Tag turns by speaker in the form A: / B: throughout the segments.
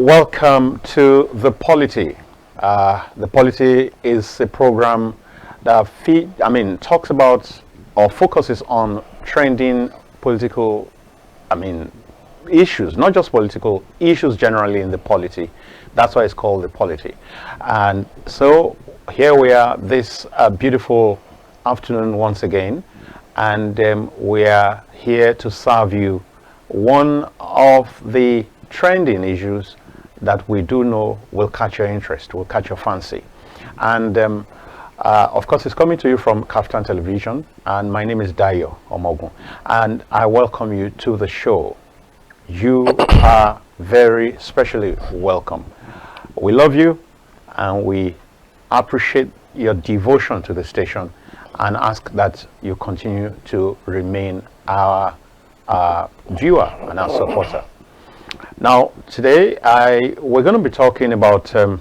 A: Welcome to The Polity. The Polity is a program that talks about or focuses on trending political, issues, not just political issues generally in the polity. That's why it's called The Polity. And so here we are this beautiful afternoon once again, and we are here to serve you one of the trending issues that we do know will catch your interest, will catch your fancy. And of course, it's coming to you from Kaftan Television, and my name is Dayo Omogun, and I welcome you to the show. You are very specially welcome. We love you, and we appreciate your devotion to the station, and ask that you continue to remain our viewer and our supporter. Now, today we're going to be talking about the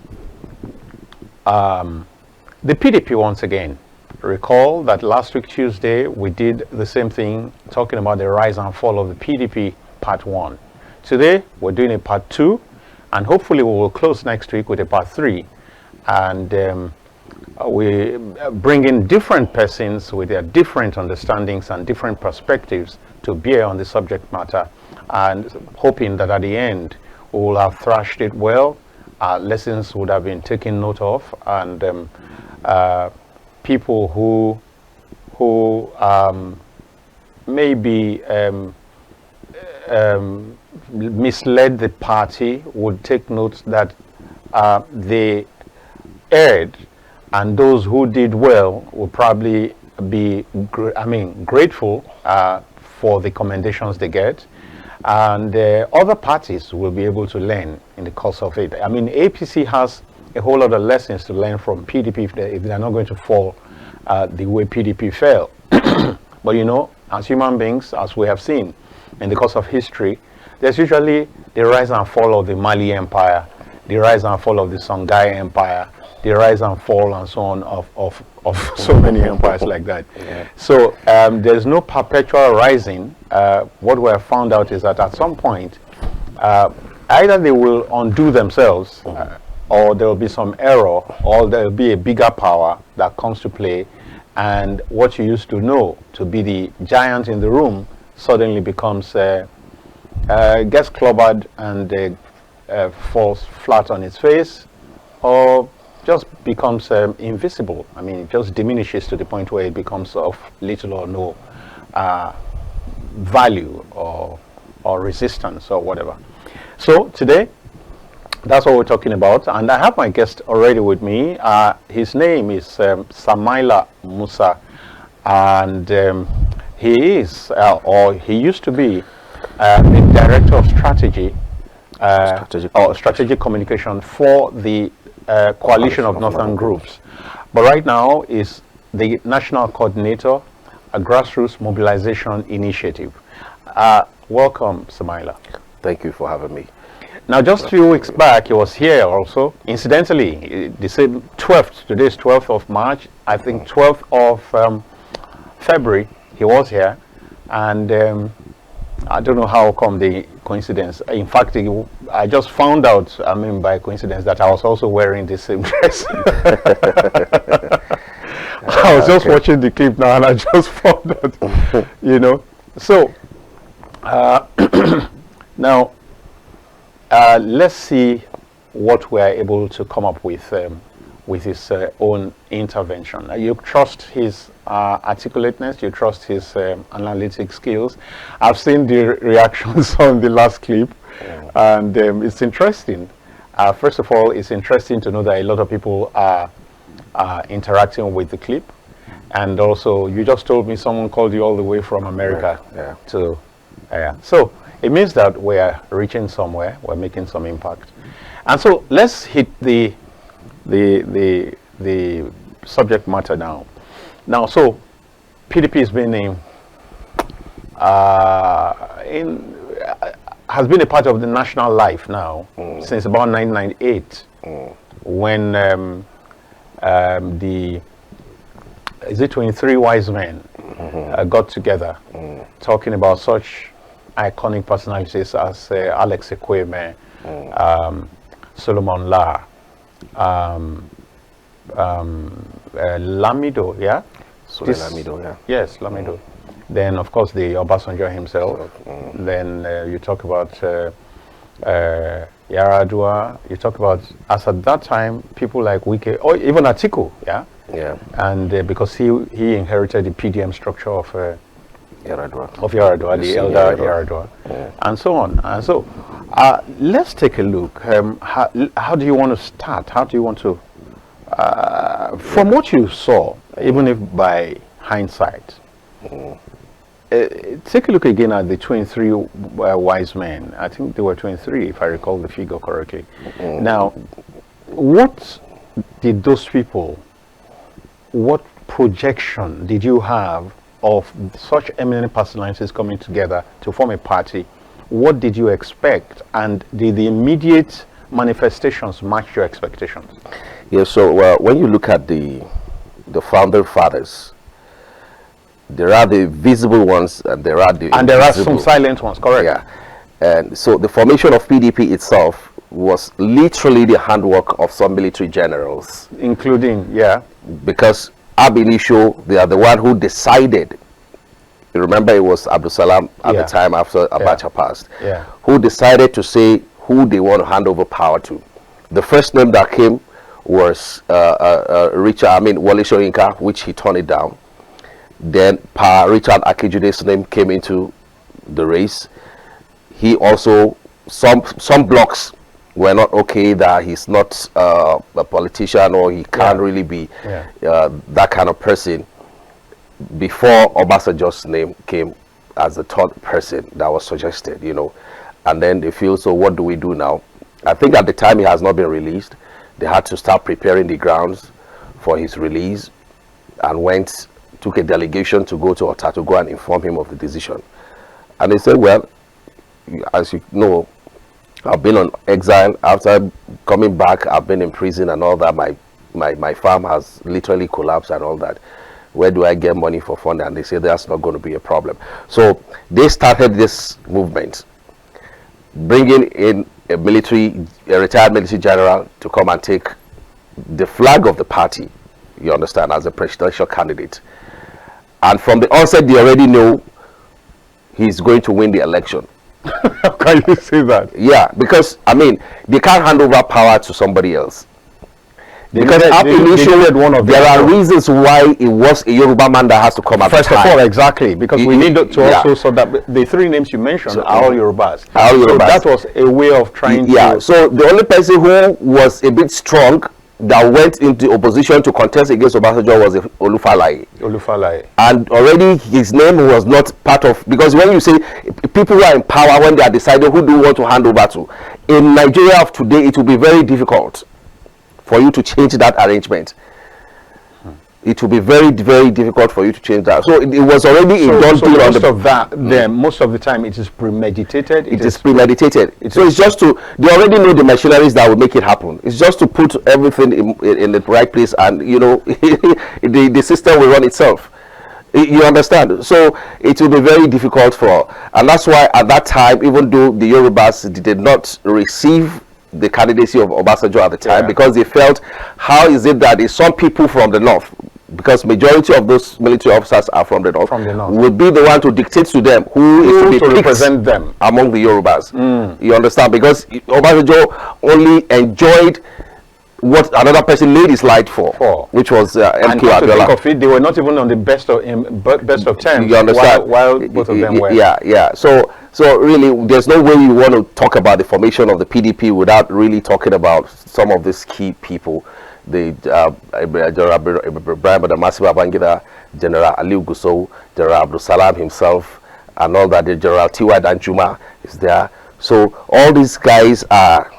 A: PDP once again. Recall that last week Tuesday we did the same thing, talking about the rise and fall of the PDP part 1. Today we're doing a part 2, and hopefully we will close next week with a part 3. And we bring in different persons with their different understandings and different perspectives to bear on the subject matter, and hoping that at the end we will have thrashed it well, lessons would have been taken note of, and people who maybe misled the party would take note that they erred, and those who did well will probably be grateful for the commendations they get, and other parties will be able to learn in the course of it. APC has a whole lot of lessons to learn from PDP if they're not going to fall the way PDP fell. But as human beings, as we have seen in the course of history, there's usually the rise and fall of the Mali Empire, the rise and fall of the Songhai Empire, the rise and fall and so on of so many empires like that. Yeah. So there's no perpetual rising. What we have found out is that at some point, either they will undo themselves, or there will be some error, or there will be a bigger power that comes to play, and what you used to know to be the giant in the room suddenly becomes gets clobbered and falls flat on its face, or just becomes invisible. It just diminishes to the point where it becomes of little or no value or resistance or whatever. So today, that's what we're talking about, and I have my guest already with me. His name is Samaila Musa, and he is, or he used to be, the director of strategic communication for the Coalition of Northern Groups, but right now is the national coordinator, a Grassroots Mobilisation initiative. Welcome, Samaila.
B: Thank you for having me.
A: Now, just a few weeks back, he was here also. Incidentally, they said 12th, today is 12th of March, I think 12th of February, he was here, and I don't know how come the coincidence. In fact, I just found out, by coincidence, that I was also wearing the same dress. I was just watching the clip now, and I just found out, So, now, let's see what we're able to come up with his own intervention. You trust his articulateness, you trust his analytic skills. I've seen the reactions on the last clip, and it's interesting. First of all, it's interesting to know that a lot of people are interacting with the clip, and also you just told me someone called you all the way from America. So it means that we are reaching somewhere, we're making some impact. And so let's hit the subject matter now. So PDP has been has been a part of the national life now since about 1998, when the 23 wise men got together, talking about such iconic personalities as Alex Ekweme, Solomon La, Lamido, yeah?
B: Lamido, yeah.
A: Yes, Lamido. Then, of course, the Obasanjo himself. Then you talk about Yaradua. You talk about, as at that time, people like Wike, or even Atiku, yeah?
B: Yeah.
A: And because he inherited the PDM structure of
B: Yaradua,
A: the elder Yaradua, and so on. And so, let's take a look. How do you want to start? How do you want to, from what you saw, even if by hindsight, take a look again at the 23 wise men. I think there were 23, if I recall the figure correctly. Now, what did those people, what projection did you have of such eminent personalities coming together to form a party? What did you expect, and did the immediate manifestations match your expectations?
B: Yeah, so when you look at the founder fathers, there are the visible ones and there are the
A: there are some silent ones, correct?
B: Yeah, and so the formation of PDP itself was literally the handwork of some military generals,
A: including, yeah,
B: because Ab initio, they are the one who decided. You remember, it was Abdul Salam at the time after Abacha passed, who decided to say who they want to hand over power to. The first name that came was Wale Soyinka, which he turned it down. Then Richard Akinjude's name came into the race. He also, some blocks were not okay, that he's not a politician, or he can't really be that kind of person. Before Obasanjo's name came as the third person that was suggested, you know, and then they feel, so what do we do now? I think at the time he has not been released. They had to start preparing the grounds for his release, and took a delegation to go to Ota to go and inform him of the decision. And they said, well, as you know, I've been on exile. After coming back, I've been in prison and all that. My farm has literally collapsed and all that. Where do I get money for funding? And they say that's not going to be a problem. So they started this movement, bringing in a retired military general to come and take the flag of the party, you understand, as a presidential candidate. And from the onset, they already know he's going to win the election.
A: How can you say that?
B: Yeah, because, I mean, they can't hand over power to somebody else. Because there are reasons why it was a Yoruba man that has to come at the time.
A: First of all, exactly, because we need to also, so that the three names you mentioned are all Yorubas.
B: All Yorubas.
A: So that was a way of trying to...
B: Yeah, so the only person who was a bit strong that went into opposition to contest against Obasanjo was Olufalaye. And already his name was not part of, because when you say people who are in power, when they are deciding who do you want to hand over to, in Nigeria of today, it will be very difficult for you to change that arrangement. It will be very, very difficult for you to change that. So it was already a done deal on the...
A: most of the time, it is premeditated.
B: It is premeditated. So it's just to... They already know the machineries that will make it happen. It's just to put everything in the right place, and, you know, the system will run itself. You understand? So it will be very difficult for... And that's why at that time, even though the Yorubas did not receive the candidacy of Obasanjo at the time, because they felt, how is it that some people from the north, because majority of those military officers are from the north, would be the one to dictate to them who is to represent them among the Yorubas. You understand? Because Obasanjo only enjoyed what another person laid his life for, which was MK Abiola.
A: They were not even on the best of terms.
B: You understand?
A: While both of them were.
B: Yeah. So really, there's no way you want to talk about the formation of the PDP without really talking about some of these key people. The Ibrahim Badamasi Babangida, General Aliu Gusau, General Abdul Salam himself, and all that. The General T.Y. Danjuma is there. So all these guys are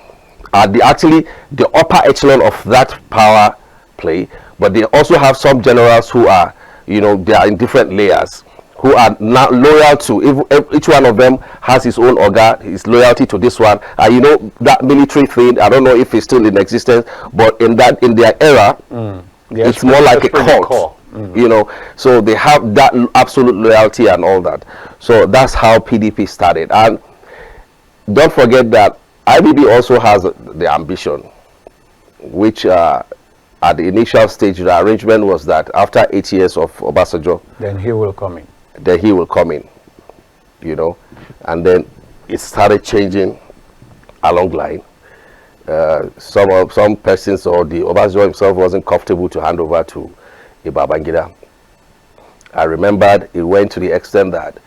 B: actually the upper echelon of that power play, but they also have some generals who are, you know, they are in different layers, who are not loyal to, each one of them has his own organ, his loyalty to this one. You know, that military thing, I don't know if it's still in existence, but in their era, it's more like a cult. You know, so they have that absolute loyalty and all that. So that's how PDP started. And don't forget that IBB also has the ambition, which at the initial stage, the arrangement was that after 8 years of Obasanjo,
A: then he will come in.
B: Then he will come in, you know, and then it started changing along the line. Some persons or the Obasanjo himself wasn't comfortable to hand over to Babangida. I remembered it went to the extent that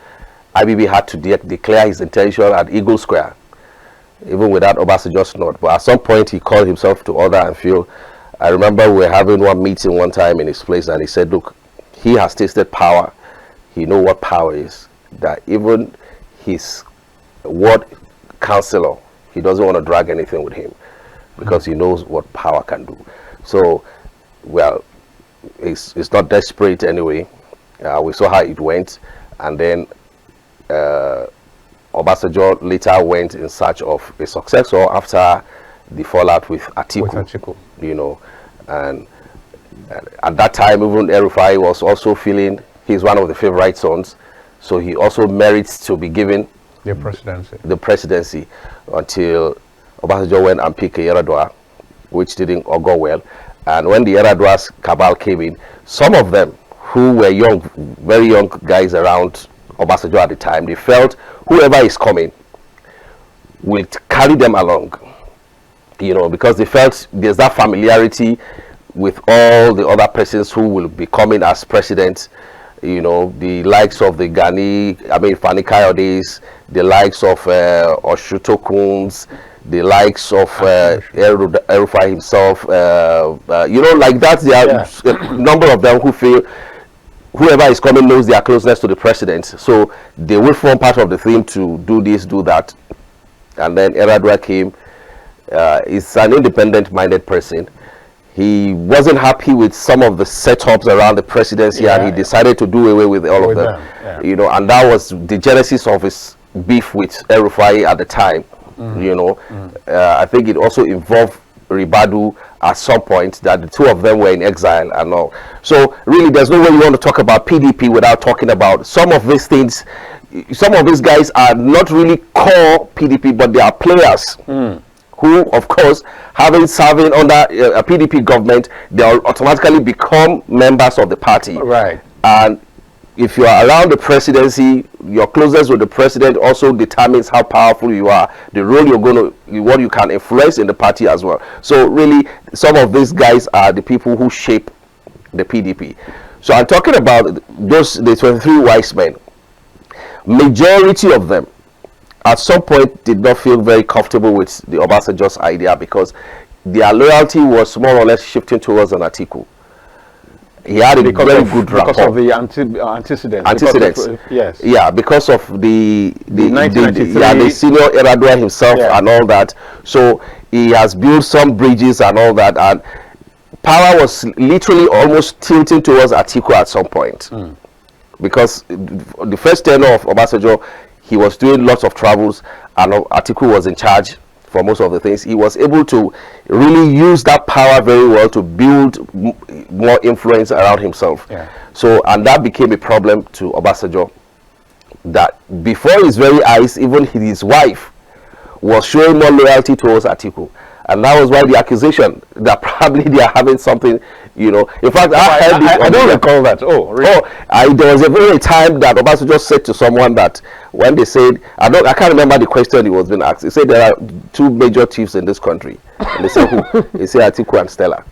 B: IBB had to declare his intention at Eagle Square, even without Obasanjo's nod. But at some point, he called himself to order and feel. I remember we were having one meeting one time in his place, and he said, look, he has tasted power. He knows what power is. That even his ward councillor, he doesn't want to drag anything with him because he knows what power can do. So, well, it's not desperate anyway. We saw how it went, and then Obasanjo later went in search of a successor after the fallout with Atiku. You know, and at that time, even El-Rufai was also feeling he's one of the favorite sons, so he also merits to be given
A: the presidency.
B: The presidency until Obasanjo went and picked Yar'Adua, which didn't go well. And when the Yar'Adua's cabal came in, some of them who were young, very young guys around Obasanjo at the time, they felt whoever is coming will carry them along, you know, because they felt there's that familiarity with all the other persons who will be coming as president, you know, the likes of the Fani Kayodes, the likes of Oshuto Kunz, the likes of El-Rufai himself, you know, like that. There are a number of them who feel whoever is coming knows their closeness to the president, so they will form part of the thing to do this, do that. And then Yar'Adua came. He's an independent-minded person. He wasn't happy with some of the setups around the presidency, and he decided to do away with all of them. You know, and that was the genesis of his beef with El-Rufai at the time. You know, I think it also involved Ribadu at some point, that the two of them were in exile and all. So really, there's no way you want to talk about PDP without talking about some of these things. Some of these guys are not really core PDP, but they are players who, of course, serving under a PDP government, they automatically become members of the party.
A: Right.
B: And if you are around the presidency, your closeness with the president also determines how powerful you are, the role you're going to, what you can influence in the party as well. So really, some of these guys are the people who shape the PDP. So I'm talking about the 23 wise men. Majority of them, at some point, did not feel very comfortable with the Obasanjo's idea because their loyalty was more or less shifting towards an Atiku. He had a very good rapport.
A: Because of the antecedents.
B: Yes. Yeah, because of the senior Yar'Adua himself and all that. So he has built some bridges and all that, and power was literally almost tilting towards Atiku at some point. Because the first tenure of Obasanjo, he was doing lots of travels, and Atiku was in charge for most of the things. He was able to really use that power very well to build more influence around himself. So, and that became a problem to Obasanjo, that before his very eyes, even his wife was showing more loyalty towards Atiku. And that was why the accusation that probably they are having something, you know. In fact, I don't recall that. Oh, really? There was a very time that Obasanjo said to someone that when they said, I can't remember the question he was being asked. He said there are two major chiefs in this country. And they said who? He said Atiku and Stella.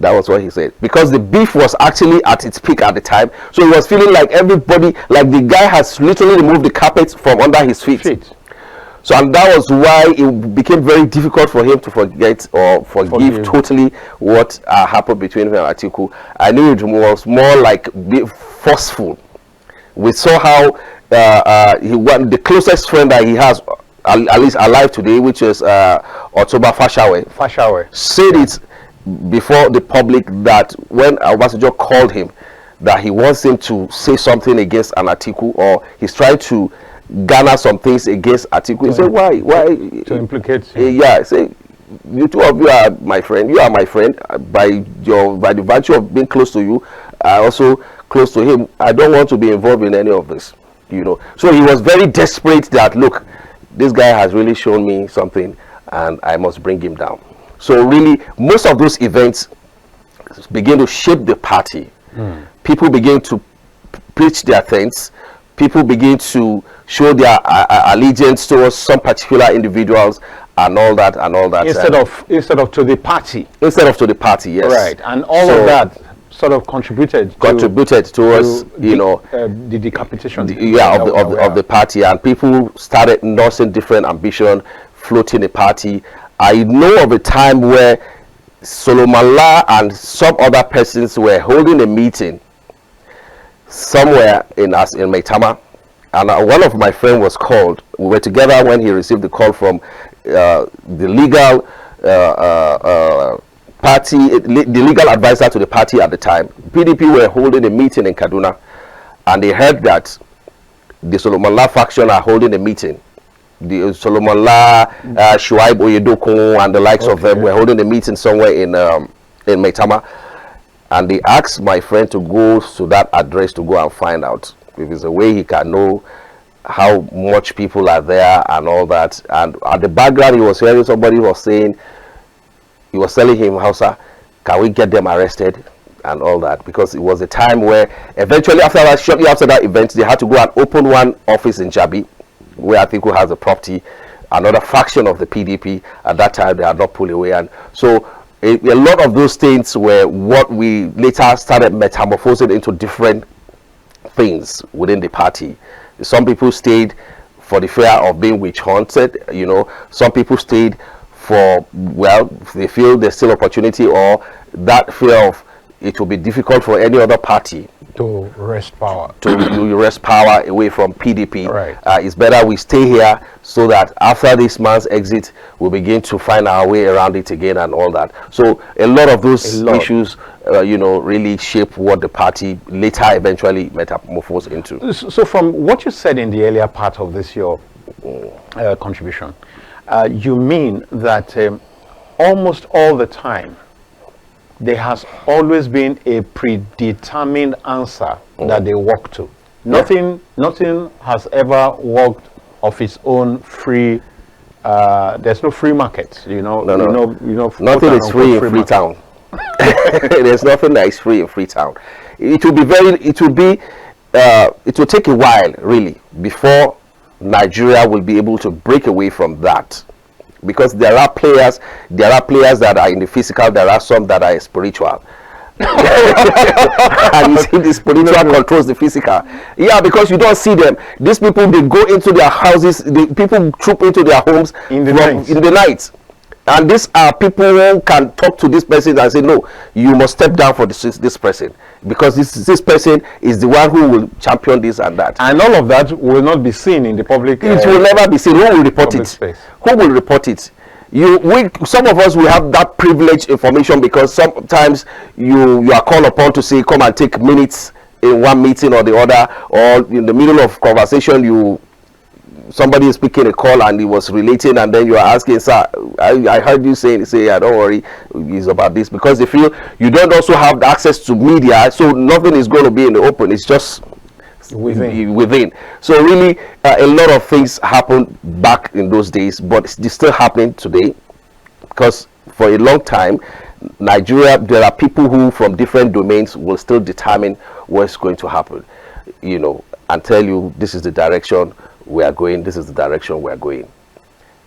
B: That was what he said. Because the beef was actually at its peak at the time. So he was feeling like everybody, like the guy has literally removed the carpet from under his feet. So, and that was why it became very difficult for him to forget or forgive totally what happened between him and Atiku. I knew it was more like forceful. We saw how the closest friend that he has, at least alive today, which is Otoba Fashawe, said it before the public that when Obasanjo called him, that he wants him to say something against an Atiku, or he's trying to garner some things against Atiku. He said, why?
A: To implicate him.
B: Yeah, say, you two of you are my friend. You are my friend by the virtue of being close to you. I also close to him. I don't want to be involved in any of this, you know. So he was very desperate that, look, this guy has really shown me something and I must bring him down. So really, most of those events begin to shape the party. People begin to preach their things. People begin to show their allegiance towards some particular individuals and all that and all that.
A: Instead of to the party.
B: Instead of to the party, yes.
A: Right, and all of that sort of contributed
B: towards
A: the decapitation
B: of the party, and people started nursing different ambition, floating a party. I know of a time where Solomon La and some other persons were holding a meeting somewhere in Maitama, and one of my friends was called. We were together when he received the call from the legal party, the legal advisor to the party at the time. PDP were holding a meeting in Kaduna, and they heard that the Solomon La faction are holding a meeting. The Solomon La, Shuaib Oyedokun, and the likes of them were holding a meeting somewhere in Maitama, and they asked my friend to go to that address to go and find out if there's a way he can know how much people are there and all that. And at the background, he was hearing somebody was saying, he was telling him, Hausa, can we get them arrested and all that? Because it was a time where eventually shortly after that event, they had to go and open one office in Jabi, where I think who has the property, another faction of the PDP. At that time, they had not pulled away. And so a lot of those things were what we later started metamorphosing into different things within the party. Some people stayed for the fear of being witch hunted, some people stayed for, well, they feel there's still opportunity, or that fear of it will be difficult for any other party
A: to wrest power
B: away from PDP.
A: Right.
B: It's better we stay here so that after this man's exit, we begin to find our way around it again and all that. So a lot of those issues, really shape what the party later eventually metamorphosed into.
A: So from what you said in the earlier part of this, your contribution, you mean that almost all the time, there has always been a predetermined answer that they walk to. Nothing has ever walked of its own free. There's no free market,
B: No. Nothing is free in Freetown. There's nothing that is free in Freetown. It will take a while, really, before Nigeria will be able to break away from that. Because there are players that are in the physical, there are some that are spiritual. And you see the spiritual controls the physical. Yeah, because you don't see them. These people, they go into their houses, people troop into their homes in the night. And these are people who can talk to this person and say, no, you must step down for this person, because this person is the one who will champion this and that.
A: And all of that will not be seen in the public.
B: It will never be seen. Who will report it?
A: Space.
B: Who will report it? Some of us will have that privileged information, because sometimes you are called upon to say, come and take minutes in one meeting or the other, or in the middle of conversation, somebody is speaking a call and he was relating, and then you are asking, sir, I heard you say, yeah, don't worry, it's about this, because they feel you don't also have access to media, so nothing is going to be in the open. It's just within. So really, a lot of things happened back in those days, but it's still happening today, because for a long time, Nigeria, there are people who from different domains will still determine what's going to happen, and tell you this is the direction we are going, this is the direction we are going.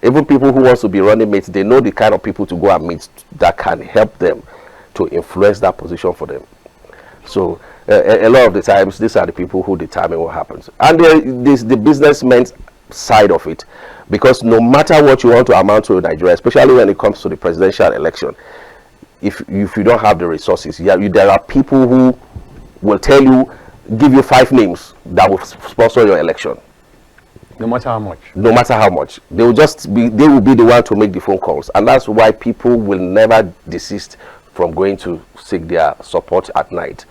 B: Even people who wants to be running mates, they know the kind of people to go and meet that can help them to influence that position for them. So a lot of the times, these are the people who determine what happens. And there's the businessman's side of it, because no matter what you want to amount to in Nigeria, especially when it comes to the presidential election, if you don't have the resources, there are people who will tell you, give you 5 names that will sponsor your election.
A: No matter how much.
B: No matter how much. They will be the one to make the phone calls. And that's why people will never desist from going to seek their support at night.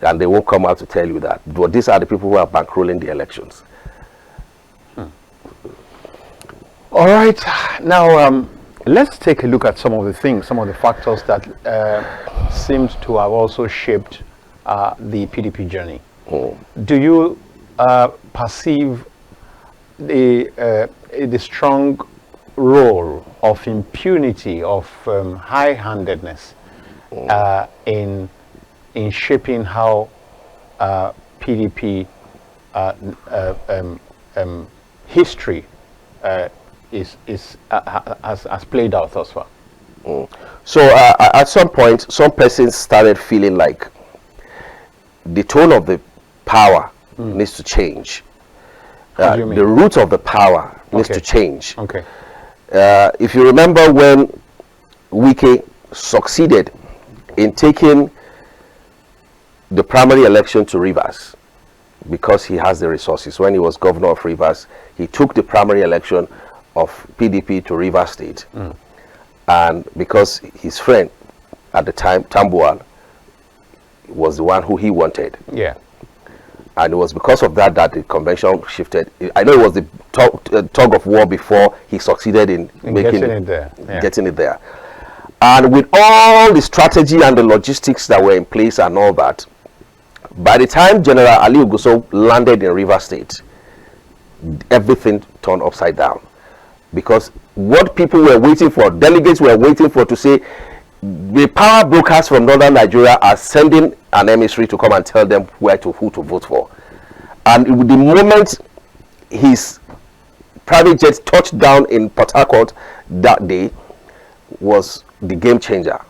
B: And they won't come out to tell you that. But these are the people who are bankrolling the elections.
A: All right. Now, let's take a look at some of the factors that seemed to have also shaped the PDP journey. Do you perceive the strong role of impunity, of high-handedness in shaping how PDP history has played out thus far.
B: So at some point, some persons started feeling like the tone of the power needs to change. The root of the power needs to change.
A: Okay.
B: If you remember when Wike succeeded in taking the primary election to Rivers, because he has the resources. When he was governor of Rivers, he took the primary election of PDP to Rivers State. And because his friend at the time, Tambuwal, was the one who he wanted.
A: Yeah.
B: And it was because of that that the convention shifted. I know it was the tug of war before he succeeded in making
A: getting it there. Yeah.
B: Getting it there. And with all the strategy and the logistics that were in place and all that, by the time General Ali Uguso landed in Rivers State, everything turned upside down. Because what people were waiting for, delegates were waiting for, to say the power brokers from northern Nigeria are sending an emissary to come and tell them who to vote for. And the moment his private jet touched down in Port Harcourt that day was the game changer.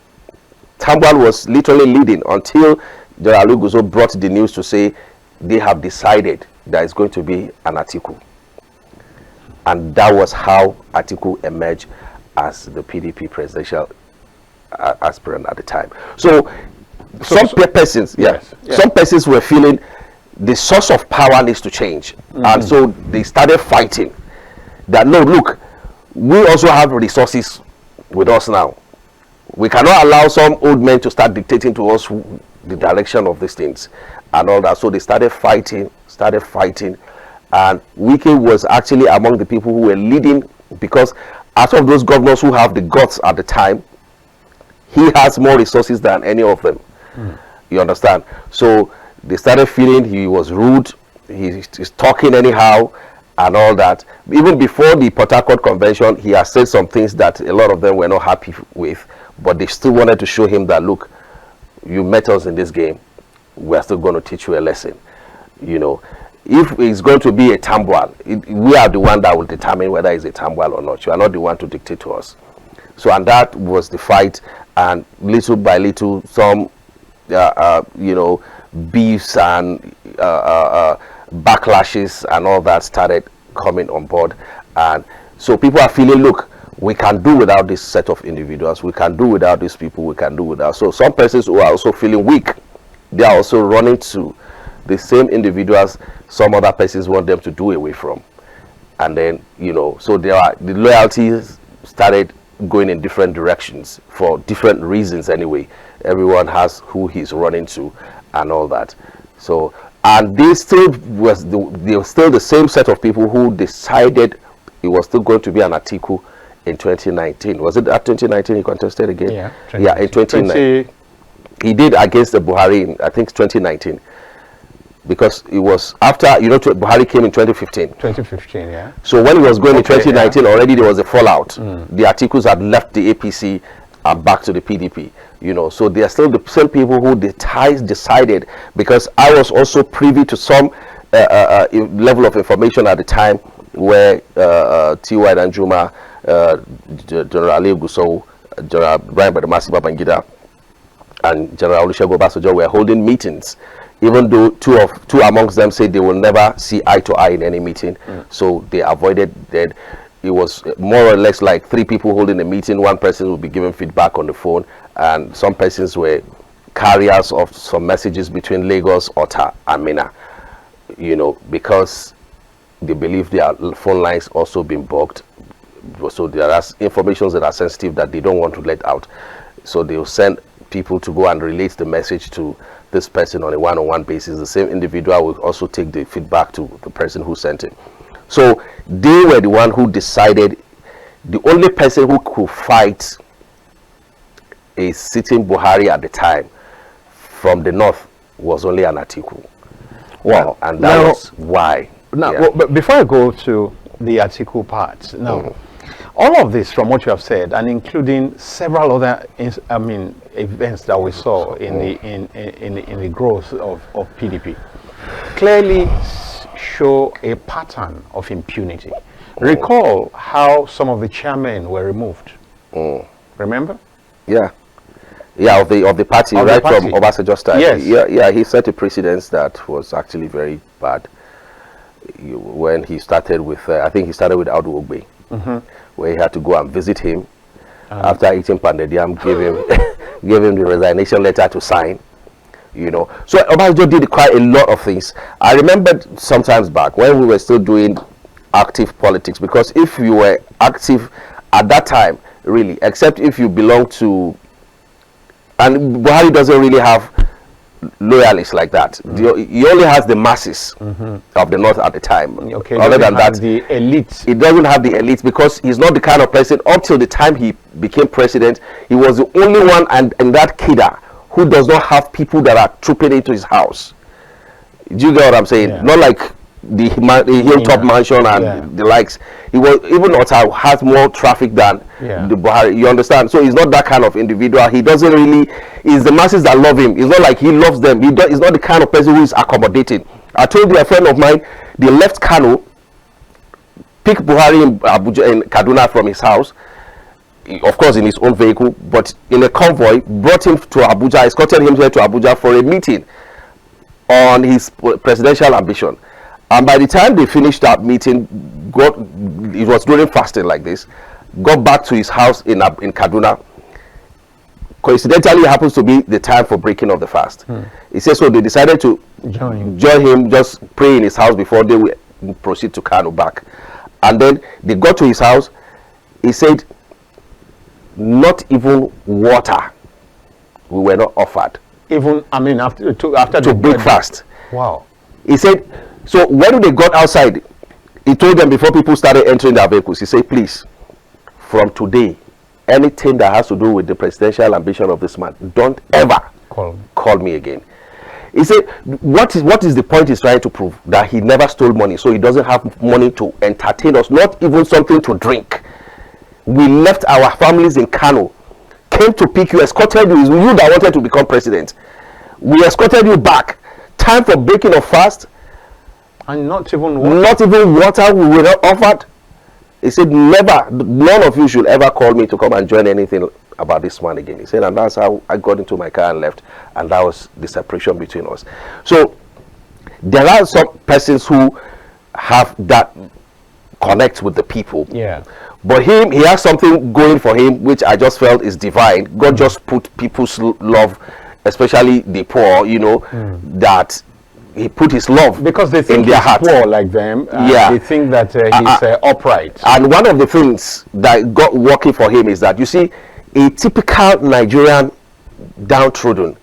B: Tambuwal was literally leading until General Uguso brought the news to say they have decided there is going to be an Atiku. And that was how Atiku emerged as the PDP presidential aspirant at the time. So some persons were feeling the source of power needs to change. And so they started fighting that, no, look, we also have resources with us now. We cannot allow some old men to start dictating to us the direction of these things and all that. So they started fighting, and Wike was actually among the people who were leading, because out of those governors who have the guts at the time, he has more resources than any of them. You understand? So they started feeling he was rude, he's talking anyhow and all that. Even before the Port Harcourt convention, he has said some things that a lot of them were not happy with, but they still wanted to show him that, look, you met us in this game, we're still going to teach you a lesson. You know, if it's going to be a Tambuwal, we are the one that will determine whether it's a Tambuwal or not. You are not the one to dictate to us. So, and that was the fight, and little by little, some you know, beefs and backlashes and all that started coming on board. And so people are feeling, look, we can do without this set of individuals, we can do without these people, we can do without. So some persons who are also feeling weak, they are also running to the same individuals some other persons want them to do away from. And then, you know, so the loyalties started going in different directions for different reasons anyway. Everyone has who he's running to and all that. So, and they still were still the same set of people who decided it was still going to be an Atiku in 2019. Was it at 2019 he contested again?
A: Yeah,
B: yeah, in 2019. He did against the Buhari in, I think, 2019. Because it was after, you know, Buhari came in 2015.
A: 2015, yeah.
B: So when he was going in 2019, already there was a fallout. The Atikus had left the APC and back to the PDP, you know. So they are still the same people who decided, because I was also privy to some level of information at the time where T.Y. Danjuma, General Ali Uguso, General Brian Badamasi Babangida, and General Olusegun Obasanjo were holding meetings, even though two amongst them said they will never see eye to eye in any meeting. So they avoided that. It was more or less like three people holding a meeting. One person would be giving feedback on the phone, and some persons were carriers of some messages between Lagos, Ota, and Minna, you know, because they believe their phone lines also been bugged. So there are informations that are sensitive that they don't want to let out. So they'll send people to go and relate the message to this person on a one-on-one basis. The same individual will also take the feedback to the person who sent it. So they were the one who decided the only person who could fight a sitting Buhari at the time from the north was only an Atiku.
A: Wow.
B: And that was why
A: Now,
B: Yeah.
A: well, but before I go to the article part, now, all of this from what you have said, and including several other, events that we saw in the growth of PDP, clearly show a pattern of impunity. Recall how some of the chairmen were removed. Remember?
B: Yeah. Yeah, of the party,
A: Of the
B: right
A: party.
B: from Obasanjo's time.
A: Yes.
B: Yeah, he set a precedence that was actually very bad. When he started with, I think he started with Audu Ogbe, where he had to go and visit him after eating pounded yam, gave him the resignation letter to sign. You know, so Obasanjo did quite a lot of things. I remembered sometimes back when we were still doing active politics, because if you were active at that time, really, except if you belong to, and Buhari doesn't really have loyalists like that. He only has the masses of the north at the time.
A: Okay,
B: other than that,
A: the elite.
B: he doesn't have the elite, because he's not the kind of person. Up till the time he became president, he was the only one and in that kidder who does not have people that are trooping into his house. Do you get what I'm saying?
A: Yeah.
B: Not like the hilltop mansion and the likes. He was, even Otta has more traffic than the Buhari. You understand? So he's not that kind of individual. He doesn't really. It's the masses that love him. It's not like he loves them. He's not the kind of person who is accommodating. I told you, a friend of mine, they left Kano, picked Buhari in Abuja, in Kaduna from his house, of course in his own vehicle, but in a convoy, brought him to Abuja, escorted him here to Abuja for a meeting on his presidential ambition. And by the time they finished that meeting, it was during fasting like this, got back to his house in Kaduna. Coincidentally, it happens to be the time for breaking of the fast. He says, so they decided to join him, just pray in his house before they will proceed to Kano back. And then they got to his house. He said, not even water we were not offered.
A: Even, after
B: to break fast.
A: Wow.
B: He said, so when they got outside, he told them before people started entering their vehicles, he said, please, from today, anything that has to do with the presidential ambition of this man, don't ever call me again. He said, what is the point he's trying to prove? That he never stole money, so he doesn't have money to entertain us, not even something to drink. We left our families in Kano, came to pick you, escorted you. It was you that wanted to become president. We escorted you back. Time for breaking of fast.
A: And not even water.
B: Not even water we were not offered. He said, never, none of you should ever call me to come and join anything about this man again. He said, and that's how I got into my car and left. And that was the separation between us. So there are some persons who have that connect with the people.
A: Yeah.
B: But he has something going for him, which I just felt is divine. God just put people's love, especially the poor, that he put his love
A: because they think
B: in their
A: he's
B: heart.
A: poor like them. They think that he's upright.
B: And one of the things that got working for him is that, you see, a typical Nigerian downtrodden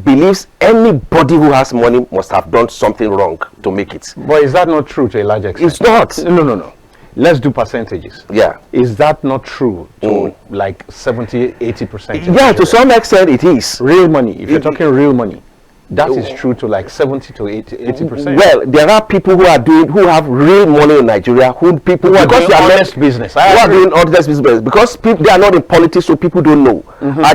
B: believes anybody who has money must have done something wrong to make it.
A: But is that not true to a large extent?
B: It's not.
A: No. Let's do percentages.
B: Yeah.
A: Is that not true to like 70-80%?
B: Yeah, to some extent it is.
A: Real money. If you're talking real money, that is true to like 70 to 80%.
B: Well, there are people who have real money in Nigeria, who are doing
A: honest business.
B: Who are doing honest business because they are not in politics, so people don't know. I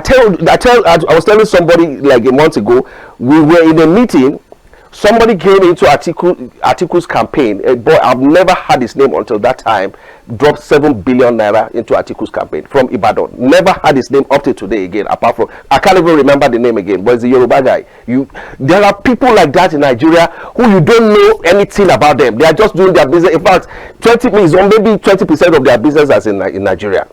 B: was telling somebody like a month ago, we were in a meeting. Somebody came into Atiku's campaign. A boy, I've never had his name until that time, dropped 7 billion naira into Atiku's campaign from Ibadan. Never had his name up to today again, apart from, I can't even remember the name again, but it's a Yoruba guy. There are people like that in Nigeria who you don't know anything about them. They are just doing their business. In fact, 20% of their business is in Nigeria.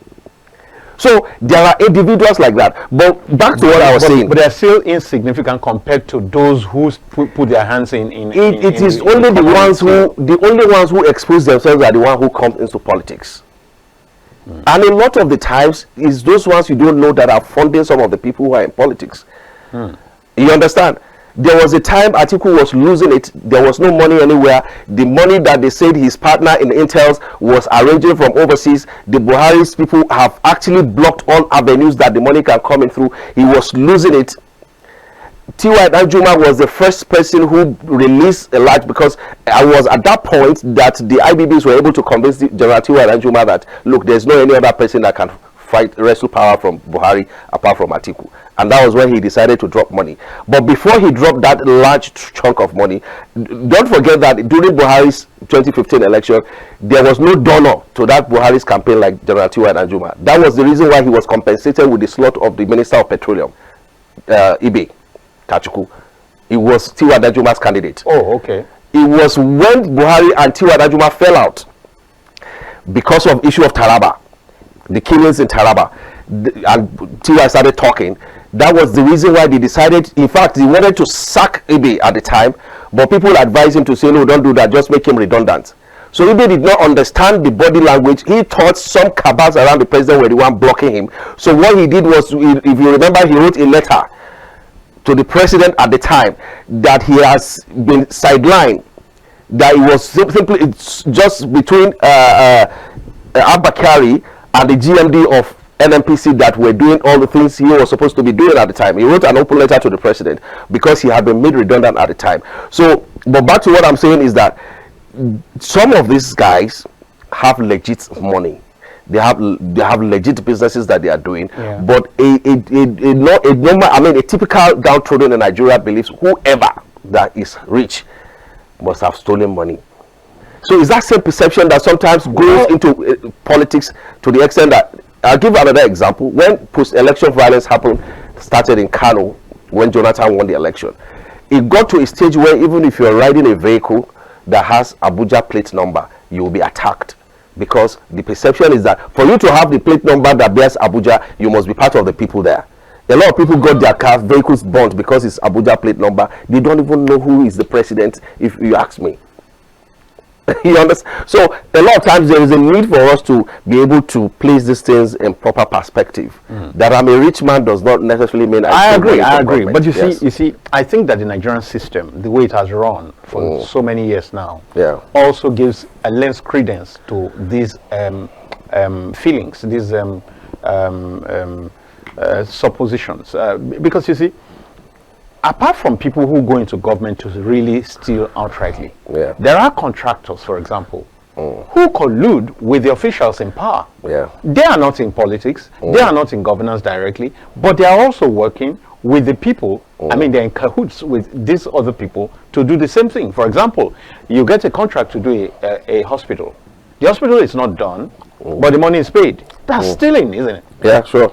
B: So there are individuals like that. But back to what I was saying.
A: But they're still insignificant compared to those who put their hands in.
B: It is only the only ones who expose themselves are the ones who come into politics. And a lot of the times is those ones you don't know that are funding some of the people who are in politics. You understand? There was a time Atiku was losing it. There was no money anywhere. The money that they said his partner in Intels was arranging from overseas, the Buhari's people have actually blocked all avenues that the money can come in through. He was losing it. T.Y. Danjuma was the first person who released a large, because I was at that point that the IBBs were able to convince General T.Y. Danjuma that, look, there's no any other person that can wrestle power from Buhari apart from Atiku. And that was when he decided to drop money. But before he dropped that large chunk of money, don't forget that during Buhari's 2015 election, there was no donor to that Buhari's campaign like General T.Y. Danjuma. That was the reason why he was compensated with the slot of the Minister of Petroleum, Ibe Kachuku. It was T.Y. Danjuma's candidate.
A: Oh, okay.
B: It was when Buhari and T.Y. Danjuma fell out because of issue of Taraba, the killings in Taraba, and T.Y. started talking. That was the reason why they decided, in fact, they wanted to sack Ibe at the time, but people advised him to say, no, don't do that, just make him redundant. So Ibe did not understand the body language. He thought some cabals around the president were the one blocking him. So what he did was, if you remember, he wrote a letter to the president at the time that he has been sidelined, that it was simply, it's just between Abakari and the GMD of NMPC that were doing all the things he was supposed to be doing at the time. He wrote an open letter to the president because he had been made redundant at the time. So, but back to what I'm saying is that some of these guys have legit money. They have legit businesses that they are doing. Yeah. But a typical downtrodden in Nigeria believes whoever that is rich must have stolen money. So is that same perception that sometimes goes into politics to the extent that, I'll give another example. When post-election violence started in Kano, when Jonathan won the election, it got to a stage where even if you're riding a vehicle that has Abuja plate number, you will be attacked, because the perception is that for you to have the plate number that bears Abuja, you must be part of the people there. A lot of people got their vehicles burnt because it's Abuja plate number. They don't even know who is the president, if you ask me. You understand? So a lot of times there is a need for us to be able to place these things in proper perspective. That I'm a rich man does not necessarily mean I agree.
A: But you see, I think that the Nigerian system, the way it has run for so many years now, also gives a less credence to these feelings, these suppositions. Because you see, apart from people who go into government to really steal outrightly, there are contractors, for example, who collude with the officials in power. They are not in politics, they are not in governance directly, but they are also working with the people. I mean, they're in cahoots with these other people to do the same thing. For example, you get a contract to do a hospital. The hospital is not done, but the money is paid. That's stealing, isn't it?
B: Yeah, sure.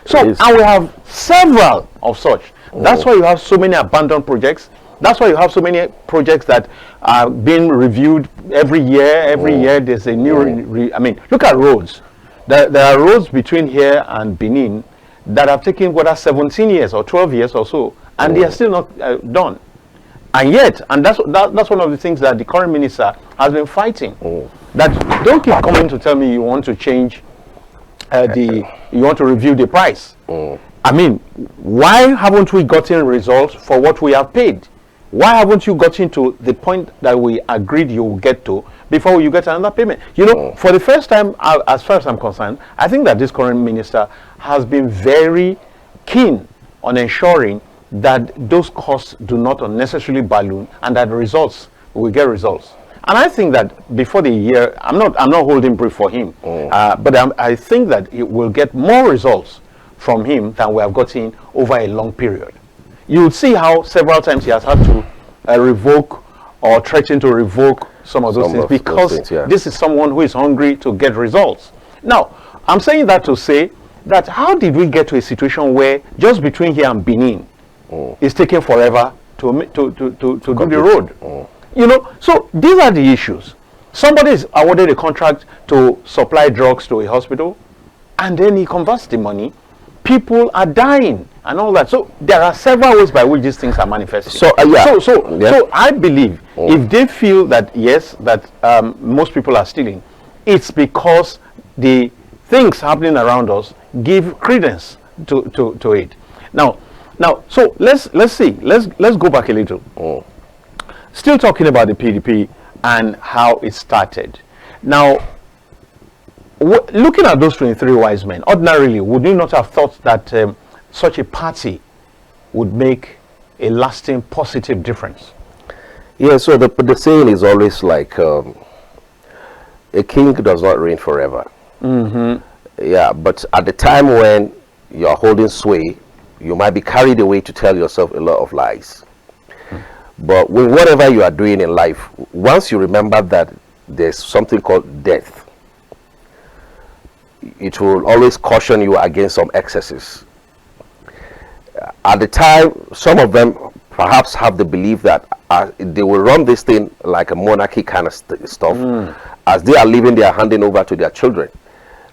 A: So, and we have several of such. That's why you have so many abandoned projects. That's why you have so many projects that are being reviewed every year. Every year there's a new, I mean, look at roads. There are roads between here and Benin that have taken, 17 years or 12 years or so, and they are still not done. And yet, and that's one of the things that the current minister has been fighting. That don't keep coming to tell me you want to change you want to review the price. I mean, why haven't we gotten results for what we have paid? Why haven't you gotten to the point that we agreed you will get to before you get another payment? You know, for the first time, as far as I'm concerned, I think that this current minister has been very keen on ensuring that those costs do not unnecessarily balloon and that results will get results. And I think that before the year, I'm not holding brief for him, but I think that it will get more results from him than we have gotten over a long period. You would see how several times he has had to revoke or threaten to revoke some of those things because this is someone who is hungry to get results. Now, I'm saying that to say that how did we get to a situation where just between here and Benin, it's taking forever to do the road? You know, so these are the issues. Somebody is awarded a contract to supply drugs to a hospital, and then he converts the money. People are dying and all that. So there are several ways by which these things are manifested. So so I believe if they feel that yes, that most people are stealing, it's because the things happening around us give credence to it. Now, so let's see. Let's go back a little. Still talking about the PDP and how it started. Now, looking at those 23 wise men, ordinarily, would you not have thought that such a party would make a lasting positive difference?
B: Yeah, so the saying is always like, a king does not reign forever. Yeah, but at the time when you're holding sway, you might be carried away to tell yourself a lot of lies. But with whatever you are doing in life, once you remember that there's something called death, it will always caution you against some excesses. At the time, some of them perhaps have the belief that they will run this thing like a monarchy kind of stuff, as they are leaving, they are handing over to their children.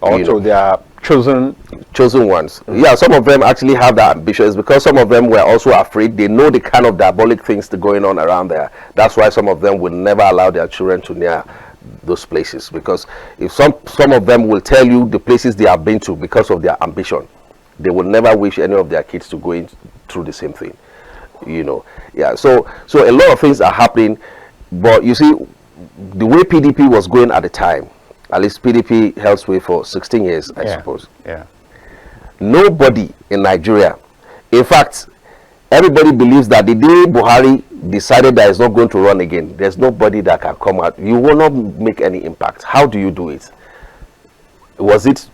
A: Or to their chosen
B: ones. Yeah, some of them actually have that ambition. It's because some of them were also afraid. They know the kind of diabolic things that are going on around there. That's why some of them will never allow their children to near those places, because if some of them will tell you the places they have been to because of their ambition, they will never wish any of their kids to go in through the same thing. Yeah, so a lot of things are happening. But you see, the way PDP was going at the time, at least PDP held sway for 16 years, I suppose.
A: Yeah.
B: Nobody in Nigeria, in fact, everybody believes that the day Buhari decided that he's not going to run again, there's nobody that can come out. You will not make any impact. How do you do it? Was it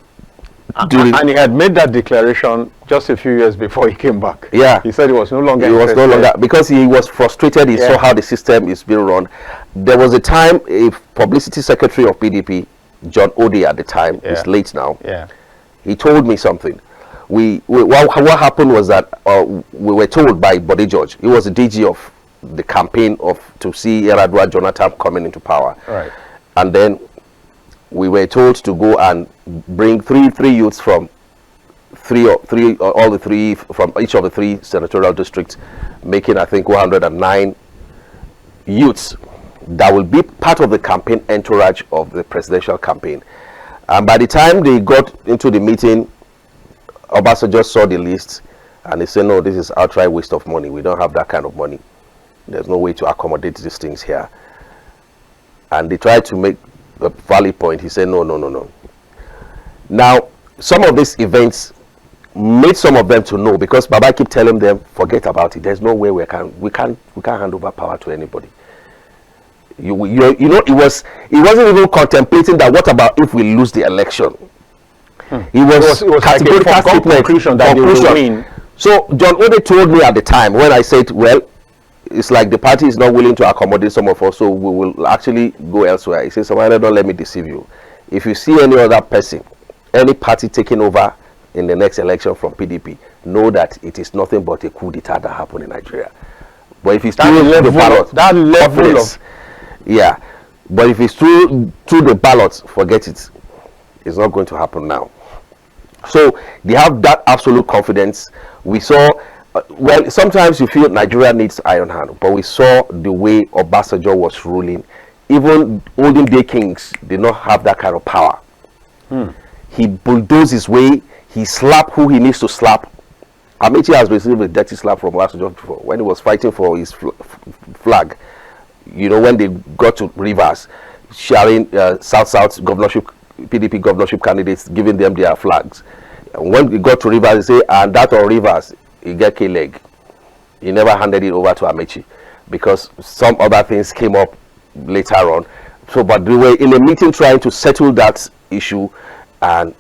B: during...
A: And he had made that declaration just a few years before he came back.
B: Yeah.
A: He said he was no longer
B: interested. Was no longer, because he was frustrated. He saw how the system is being run. There was a time a publicity secretary of PDP, John Ode at the time, is late now.
A: Yeah.
B: He told me something. What happened was that we were told by Bode George, he was the DG of the campaign to see Yaradua Jonathan coming into power.
A: Right.
B: And then we were told to go and bring three youths from all the three from each of the three senatorial districts, making I think 109 youths that will be part of the campaign entourage of the presidential campaign. And by the time they got into the meeting, Obasanjo saw the list and he said, no, this is outright waste of money. We don't have that kind of money. There's no way to accommodate these things here. And they tried to make a valid point. He said, no. Now, some of these events made some of them to know, because Baba keep telling them, forget about it. There's no way we can't hand over power to anybody. You know, he wasn't even contemplating that. What about if we lose the election? It was categorical
A: like conclusion that they will win.
B: So John Ode told me at the time, when I said, well, it's like the party is not willing to accommodate some of us, so we will actually go elsewhere. He says, Samaila, don't let me deceive you. If you see any other person, any party taking over in the next election from PDP, know that it is nothing but a coup d'etat that happened in Nigeria. But if it's through the ballot,
A: that level of...
B: Yeah, but if it's through the ballots, forget it. It's not going to happen now. So they have that absolute confidence. We saw, well, sometimes you feel Nigeria needs iron hand, but we saw the way Obasanjo was ruling. Even olden day kings did not have that kind of power. He bulldozed his way. He slapped who he needs to slap. Amechi has received a dirty slap from Obasanjo before when he was fighting for his flag. You know, when they got to Rivers, sharing South governorship, PDP governorship candidates, giving them their flags. And when we got to Rivers, they say, and that on Rivers, he get K-leg. He never handed it over to Amechi, because some other things came up later on. So, but they were in a meeting trying to settle that issue, and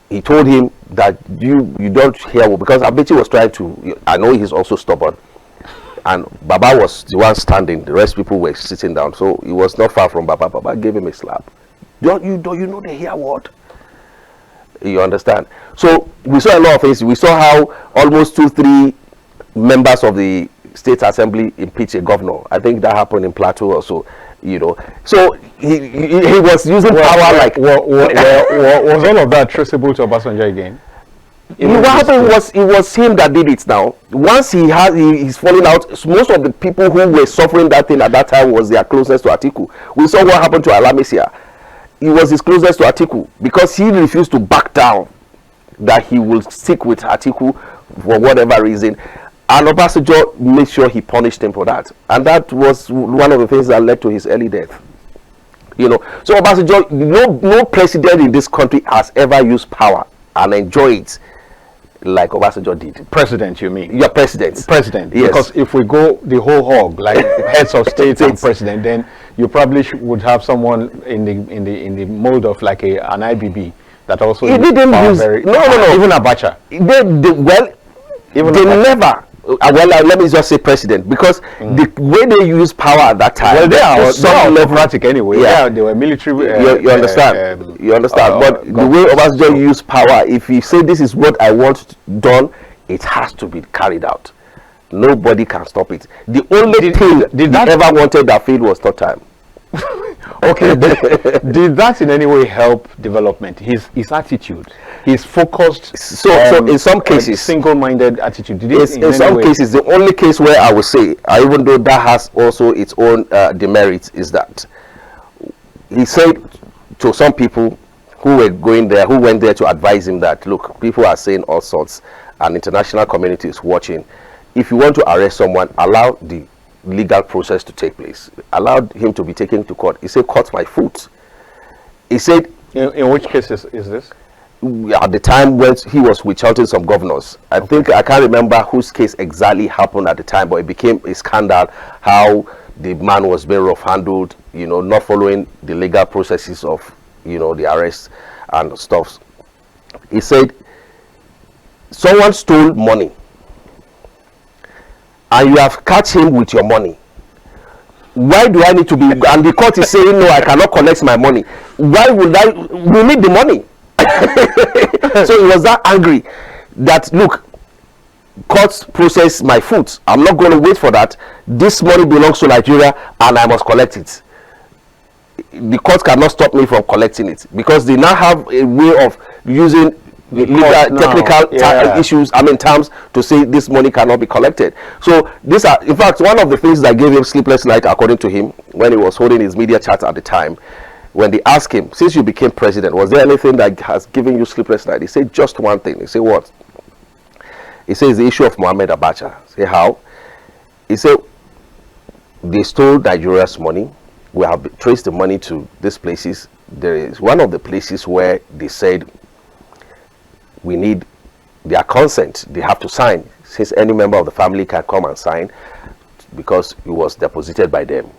B: he told him that you don't hear, because Amechi was trying to, I know he's also stubborn, and Baba was the one standing, the rest people were sitting down, so he was not far from Baba. Baba gave him a slap. Don't you know the hear word? You understand? So we saw a lot of things. We saw how almost 2-3 members of the state assembly impeached a governor. I think that happened in Plateau also. You know, so he was using power like.
A: Was all of that traceable to Obasanjo again?
B: What happened was it was him that did it. Now, once he's falling out, most of the people who were suffering that thing at that time was their closeness to Atiku. We saw what happened to Alamisia. He was his closest to Atiku, because he refused to back down, that he will stick with Atiku for whatever reason. And Obasanjo made sure he punished him for that. And that was one of the things that led to his early death. You know, so Obasanjo, no president in this country has ever used power and enjoyed it like Obasanjo did.
A: President, you mean?
B: Your president.
A: President.
B: Yes.
A: Because if we go the whole hog, like heads of state and president, then you probably would have someone in the mold of like an IBB that also.
B: He didn't use no.
A: Even Abacha.
B: They never. Let me just say president, because the way they use power at that time.
A: Well, they are democratic anyway.
B: Yeah,
A: they were military.
B: You understand? You understand? But the way Obasanjo used power, if you say this is what I want done, it has to be carried out. Nobody can stop it. The only thing he ever wanted that failed was third time.
A: Okay, did that in any way help development? His attitude, his focused.
B: So in some cases,
A: single-minded attitude. Did
B: in some cases, the only case where I would say, even though that has also its own demerits, is that he said to some people who were going there, who went there to advise him that, look, people are saying all sorts, and international community is watching. If you want to arrest someone, allow the legal process to take place. Allowed him to be taken to court. He said, cut my foot. He said,
A: in which case is this?
B: At the time when he was withholding some governors, I think, I can't remember whose case exactly happened at the time, but it became a scandal how the man was being rough handled, not following the legal processes of the arrest and stuff. He said, someone stole money and you have catch him with your money. Why do I need to be, and the court is saying, no, I cannot collect my money. Why would we need the money? So he was that angry that, look, courts process my foot. I'm not going to wait for that. This money belongs to Nigeria and I must collect it. The court cannot stop me from collecting it, because they now have a way of using legal, technical issues, terms to say this money cannot be collected. So these are, in fact, one of the things that gave him sleepless night, according to him, when he was holding his media chat at the time, when they asked him, since you became president, was there anything that has given you sleepless night? He said just one thing. He said, what? He says the issue of Mohammed Abacha. Say how? He said they stole Nigeria's money. We have traced the money to these places. There is one of the places where they said we need their consent. They have to sign, since any member of the family can come and sign, because it was deposited by them.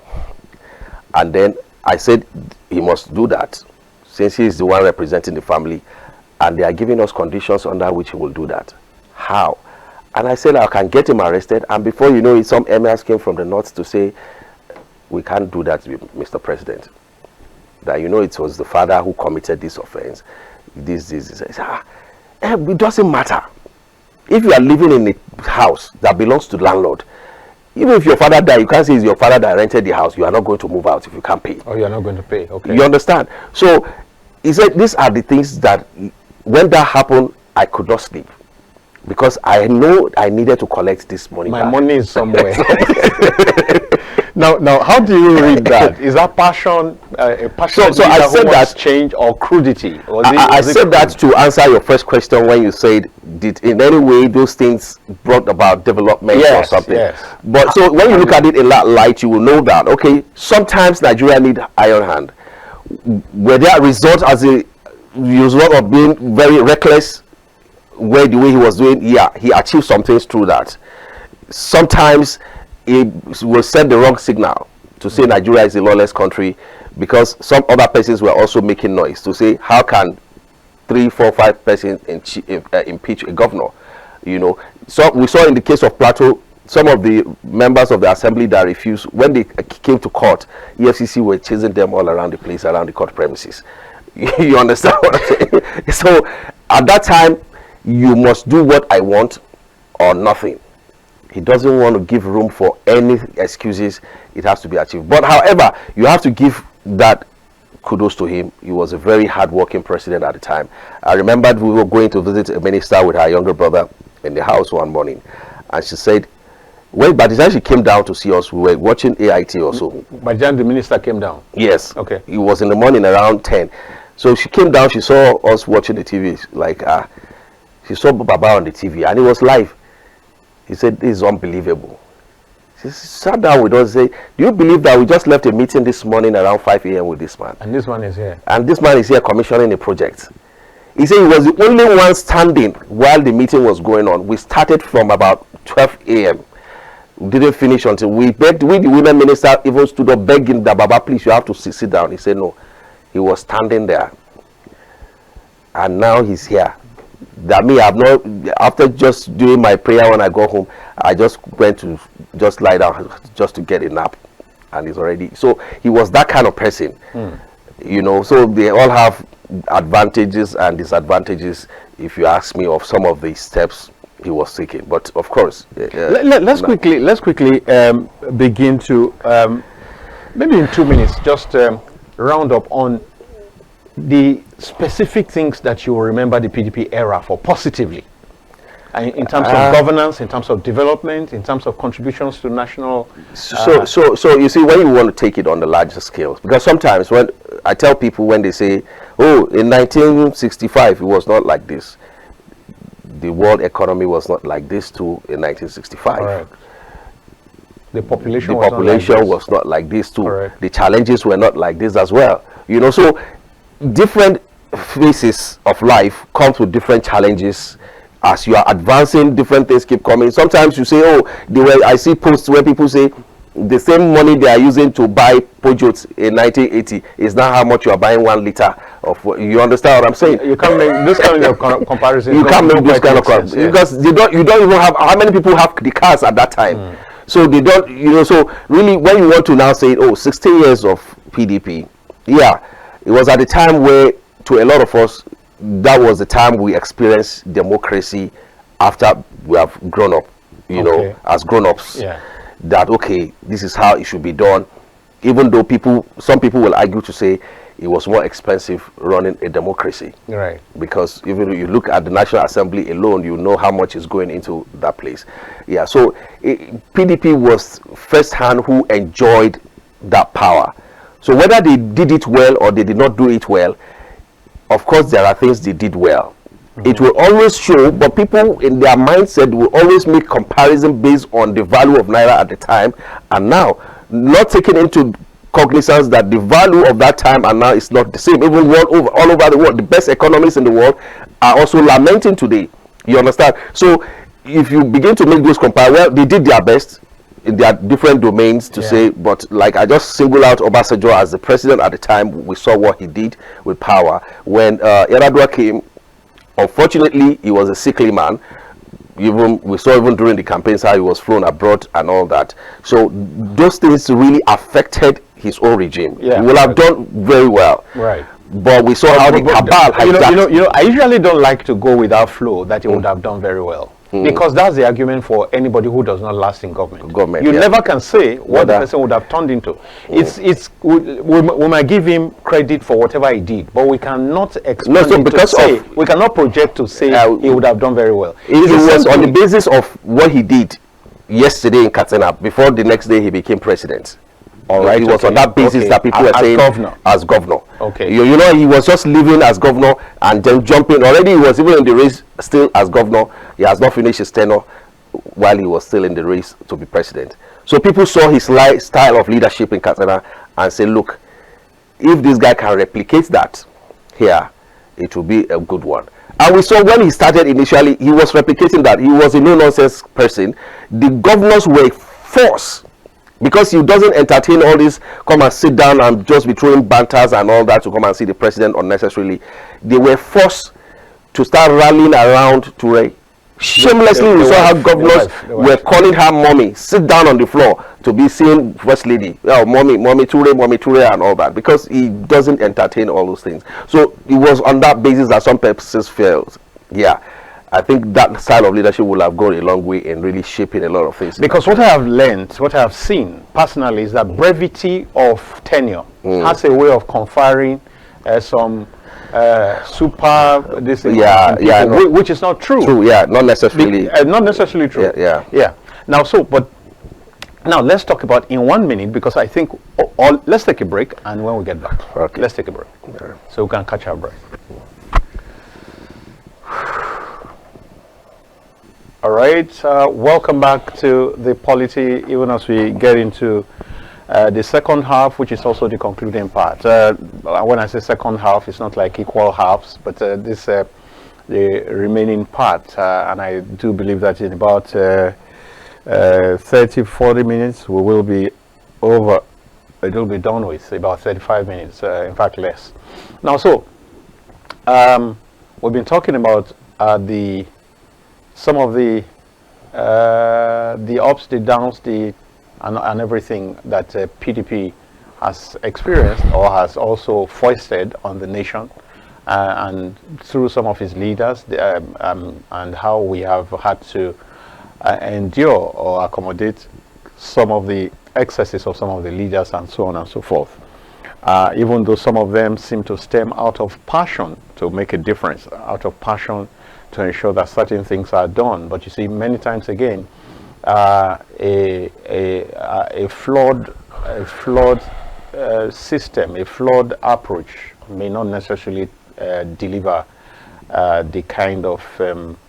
B: And then I said he must do that, since he is the one representing the family, and they are giving us conditions under which he will do that. How? And I said I can get him arrested, and before you know it, some emirs came from the north to say we can't do that, Mr. President. That it was the father who committed this offense. This. It doesn't matter. If you are living in a house that belongs to the landlord, even if your father died, you can't say it's your father that rented the house. You are not going to move out if you can't pay.
A: Oh, you are not going to pay. Okay.
B: You understand? So he said these are the things that when that happened, I could not sleep, because I know I needed to collect this money.
A: My money is somewhere. Now, how do you read that? Is that passion, a passion? So I said that change or crudity?
B: I said that to answer your first question when you said, did in any way those things brought about development or something? Yes. But so when you look at it in that light, you will know that, okay, sometimes Nigeria need iron hand. Were there results as a result of being very reckless, the way he was doing? Yeah, he achieved some things through that. Sometimes it will send the wrong signal to say Nigeria is a lawless country, because some other persons were also making noise to say, how can 3, 4, 5 persons impeach a governor? So we saw in the case of Plateau, some of the members of the assembly that refused, when they came to court, EFCC were chasing them all around the place, around the court premises. You understand what I'm saying? So at that time, you must do what I want or nothing. He doesn't want to give room for any excuses. It has to be achieved. But however, you have to give that kudos to him. He was a very hard-working president at the time. I remembered we were going to visit a minister with her younger brother in the house one morning, and she said, well, by the time she came down to see us, we were watching AIT also.
A: By the time the minister came down?
B: Yes.
A: Okay.
B: It was in the morning around 10. So she came down, she saw us watching the TV, like, she saw Baba on the TV, and it was live. He said, this is unbelievable. She sat down with us and said, do you believe that we just left a meeting this morning around 5 a.m. with this man?
A: And this man is here.
B: And this man is here commissioning a project. He said he was the only one standing while the meeting was going on. We started from about 12 a.m. We didn't finish until we begged. The women minister even stood up begging that, Baba, please, you have to sit down. He said no. He was standing there. And now he's here. That me, I've not, after just doing my prayer when I go home, I just went to just lie down just to get a nap. And he's already, so he was that kind of person. You know, so they all have advantages and disadvantages, if you ask me, of some of the steps he was taking. But of course,
A: let's quickly begin to maybe in 2 minutes just round up on the specific things that you will remember the PDP era for positively, in terms of governance, in terms of development, in terms of contributions to national.
B: So you see, when you want to take it on the larger scale, because sometimes when I tell people, when they say, oh, in 1965 it was not like this, the world economy was not like this too in 1965.
A: Correct. The population
B: was not like this too.
A: Correct.
B: The challenges were not like this as well. You know, so different phases of life comes with different challenges. As you are advancing, different things keep coming. Sometimes you say, oh, I see posts where people say the same money they are using to buy Peugeots in 1980 is not how much you are buying 1 liter of. You understand what I'm saying?
A: You can't make this kind of comparison.
B: You can't make this kind of comparison because you don't even have, how many people have the cars at that time? So they don't, you know. So really, when you want to now say, oh, 16 years of PDP, yeah, it was at the time where, to a lot of us, that was the time we experienced democracy after we have grown up, you know, as grown-ups.
A: Yeah.
B: That, okay, this is how it should be done. Even though some people will argue to say it was more expensive running a democracy.
A: Right.
B: Because even if you look at the National Assembly alone, you know how much is going into that place. Yeah, so PDP was first-hand who enjoyed that power. So whether they did it well or they did not do it well, of course there are things they did well. It will always show, but people in their mindset will always make comparison based on the value of Naira at the time and now, not taking into cognizance that the value of that time and now is not the same. Even all over the world, the best economists in the world are also lamenting today. You understand? So if you begin to make those comparisons, well, they did their best in their different domains to say, but like I just single out Obasanjo as the president at the time. We saw what he did with power. When Yar'Adua came, unfortunately he was a sickly man. We saw even during the campaigns how he was flown abroad and all that. So those things really affected his own regime. He will have done very well.
A: Right.
B: But we saw how the cabal hijacked.
A: You know, I usually don't like to go with that flow that he would have done very well. Because that's the argument for anybody who does not last in government. You never can say what the person would have turned into. We might give him credit for whatever he did, but we cannot we cannot project to say he would have done very well.
B: It was on the basis of what he did yesterday in Katsina before the next day he became president. All right, it was on that basis that people were saying as governor.
A: Okay,
B: you know, he was just living as governor and then jumping. Already he was even in the race still as governor. He has not finished his tenure while he was still in the race to be president. So people saw his style of leadership in Katsina and said, look, if this guy can replicate that here, it will be a good one. And we saw when he started initially, he was replicating that. He was a no-nonsense person. The governors were forced, because he doesn't entertain all this, come and sit down and just be throwing banters and all that to come and see the president unnecessarily. They were forced to start rallying around to shamelessly. We saw how governors were calling her mommy, sit down on the floor to be seeing first lady, mommy Ture and all that, because he doesn't entertain all those things. So it was on that basis that some purposes failed. Yeah, I think that style of leadership will have gone a long way in really shaping a lot of things.
A: Because what I have learned, what I have seen personally, is that brevity of tenure has a way of conferring some super this which is not true.
B: Not necessarily.
A: Not necessarily true. Yeah. Now let's talk about in 1 minute, because I think let's take a break, and when we get back, let's take a break so we can catch our breath. All right, welcome back to the polity. Even as we get into The second half, which is also the concluding part. When I say second half, it's not like equal halves, but this the remaining part, and I do believe that in about 30-40 minutes we will be over. It will be done with about 35 minutes, in fact less. Now, so we've been talking about some of the ups, the downs, and everything that PDP has experienced or has also foisted on the nation, and through some of its leaders, and how we have had to endure or accommodate some of the excesses of some of the leaders and so on and so forth. Even though some of them seem to stem out of passion to make a difference, out of passion to ensure that certain things are done. But you see, many times again, a flawed system, a flawed approach may not necessarily deliver the kind of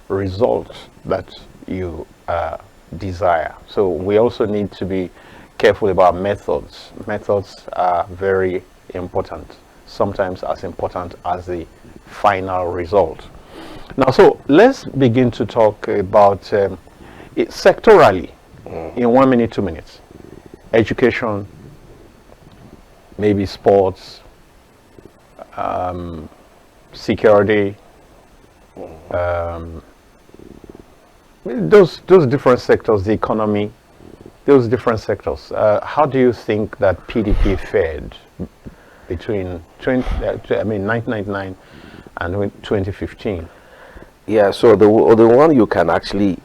A: results that you desire. So we also need to be careful about methods. Methods are very important, sometimes as important as the final result. Now, so let's begin to talk about it sectorally in 1 minute, 2 minutes. Education, maybe sports, security, those different sectors, the economy, those different sectors. How do you think that PDP fared between 1999 and 2015?
B: Yeah, so the one you can actually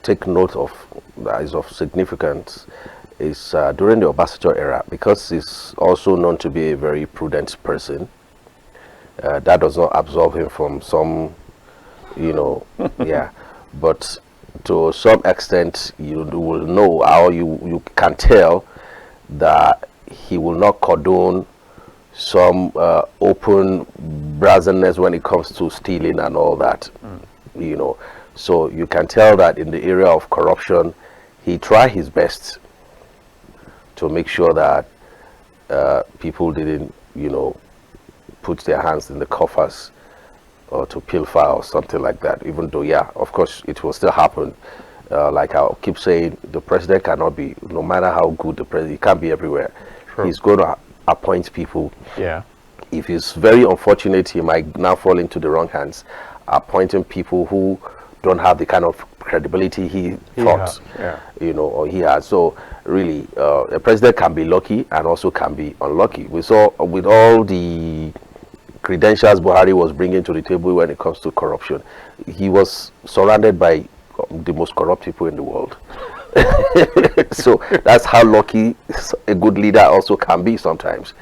B: take note of that is of significance is during the Obasanjo era, because he's also known to be a very prudent person. That does not absolve him from some, yeah, but to some extent you will know how you can tell that he will not condone some open brazenness when it comes to stealing and all that. So you can tell that in the area of corruption he tried his best to make sure that people didn't put their hands in the coffers or to pilfer or something like that, even though, yeah, of course it will still happen. Like I keep saying, the president cannot be, no matter how good the president, he can't be everywhere. Sure. He's going to appoint people.
A: Yeah.
B: If he's very unfortunate, he might now fall into the wrong hands, appointing people who don't have the kind of credibility he thought, or he has. So really, a president can be lucky and also can be unlucky. We saw with all the credentials Buhari was bringing to the table when it comes to corruption, he was surrounded by the most corrupt people in the world. So that's how lucky a good leader also can be sometimes.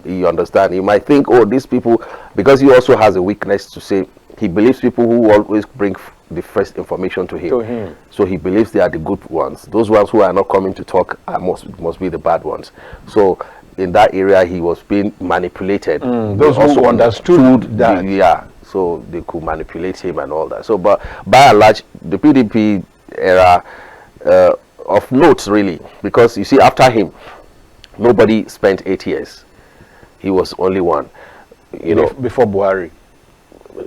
B: You understand? You might think, oh, these people, because he also has a weakness to say, he believes people who always bring the first information to him. So he believes they are the good ones. Those ones who are not coming to talk must be the bad ones. So in that area he was being manipulated.
A: Those who understood that.
B: Yeah, so they could manipulate him and all that. So, but by and large, the PDP era, of note really, because you see, after him, nobody spent 8 years. He was only one.
A: Before Buhari.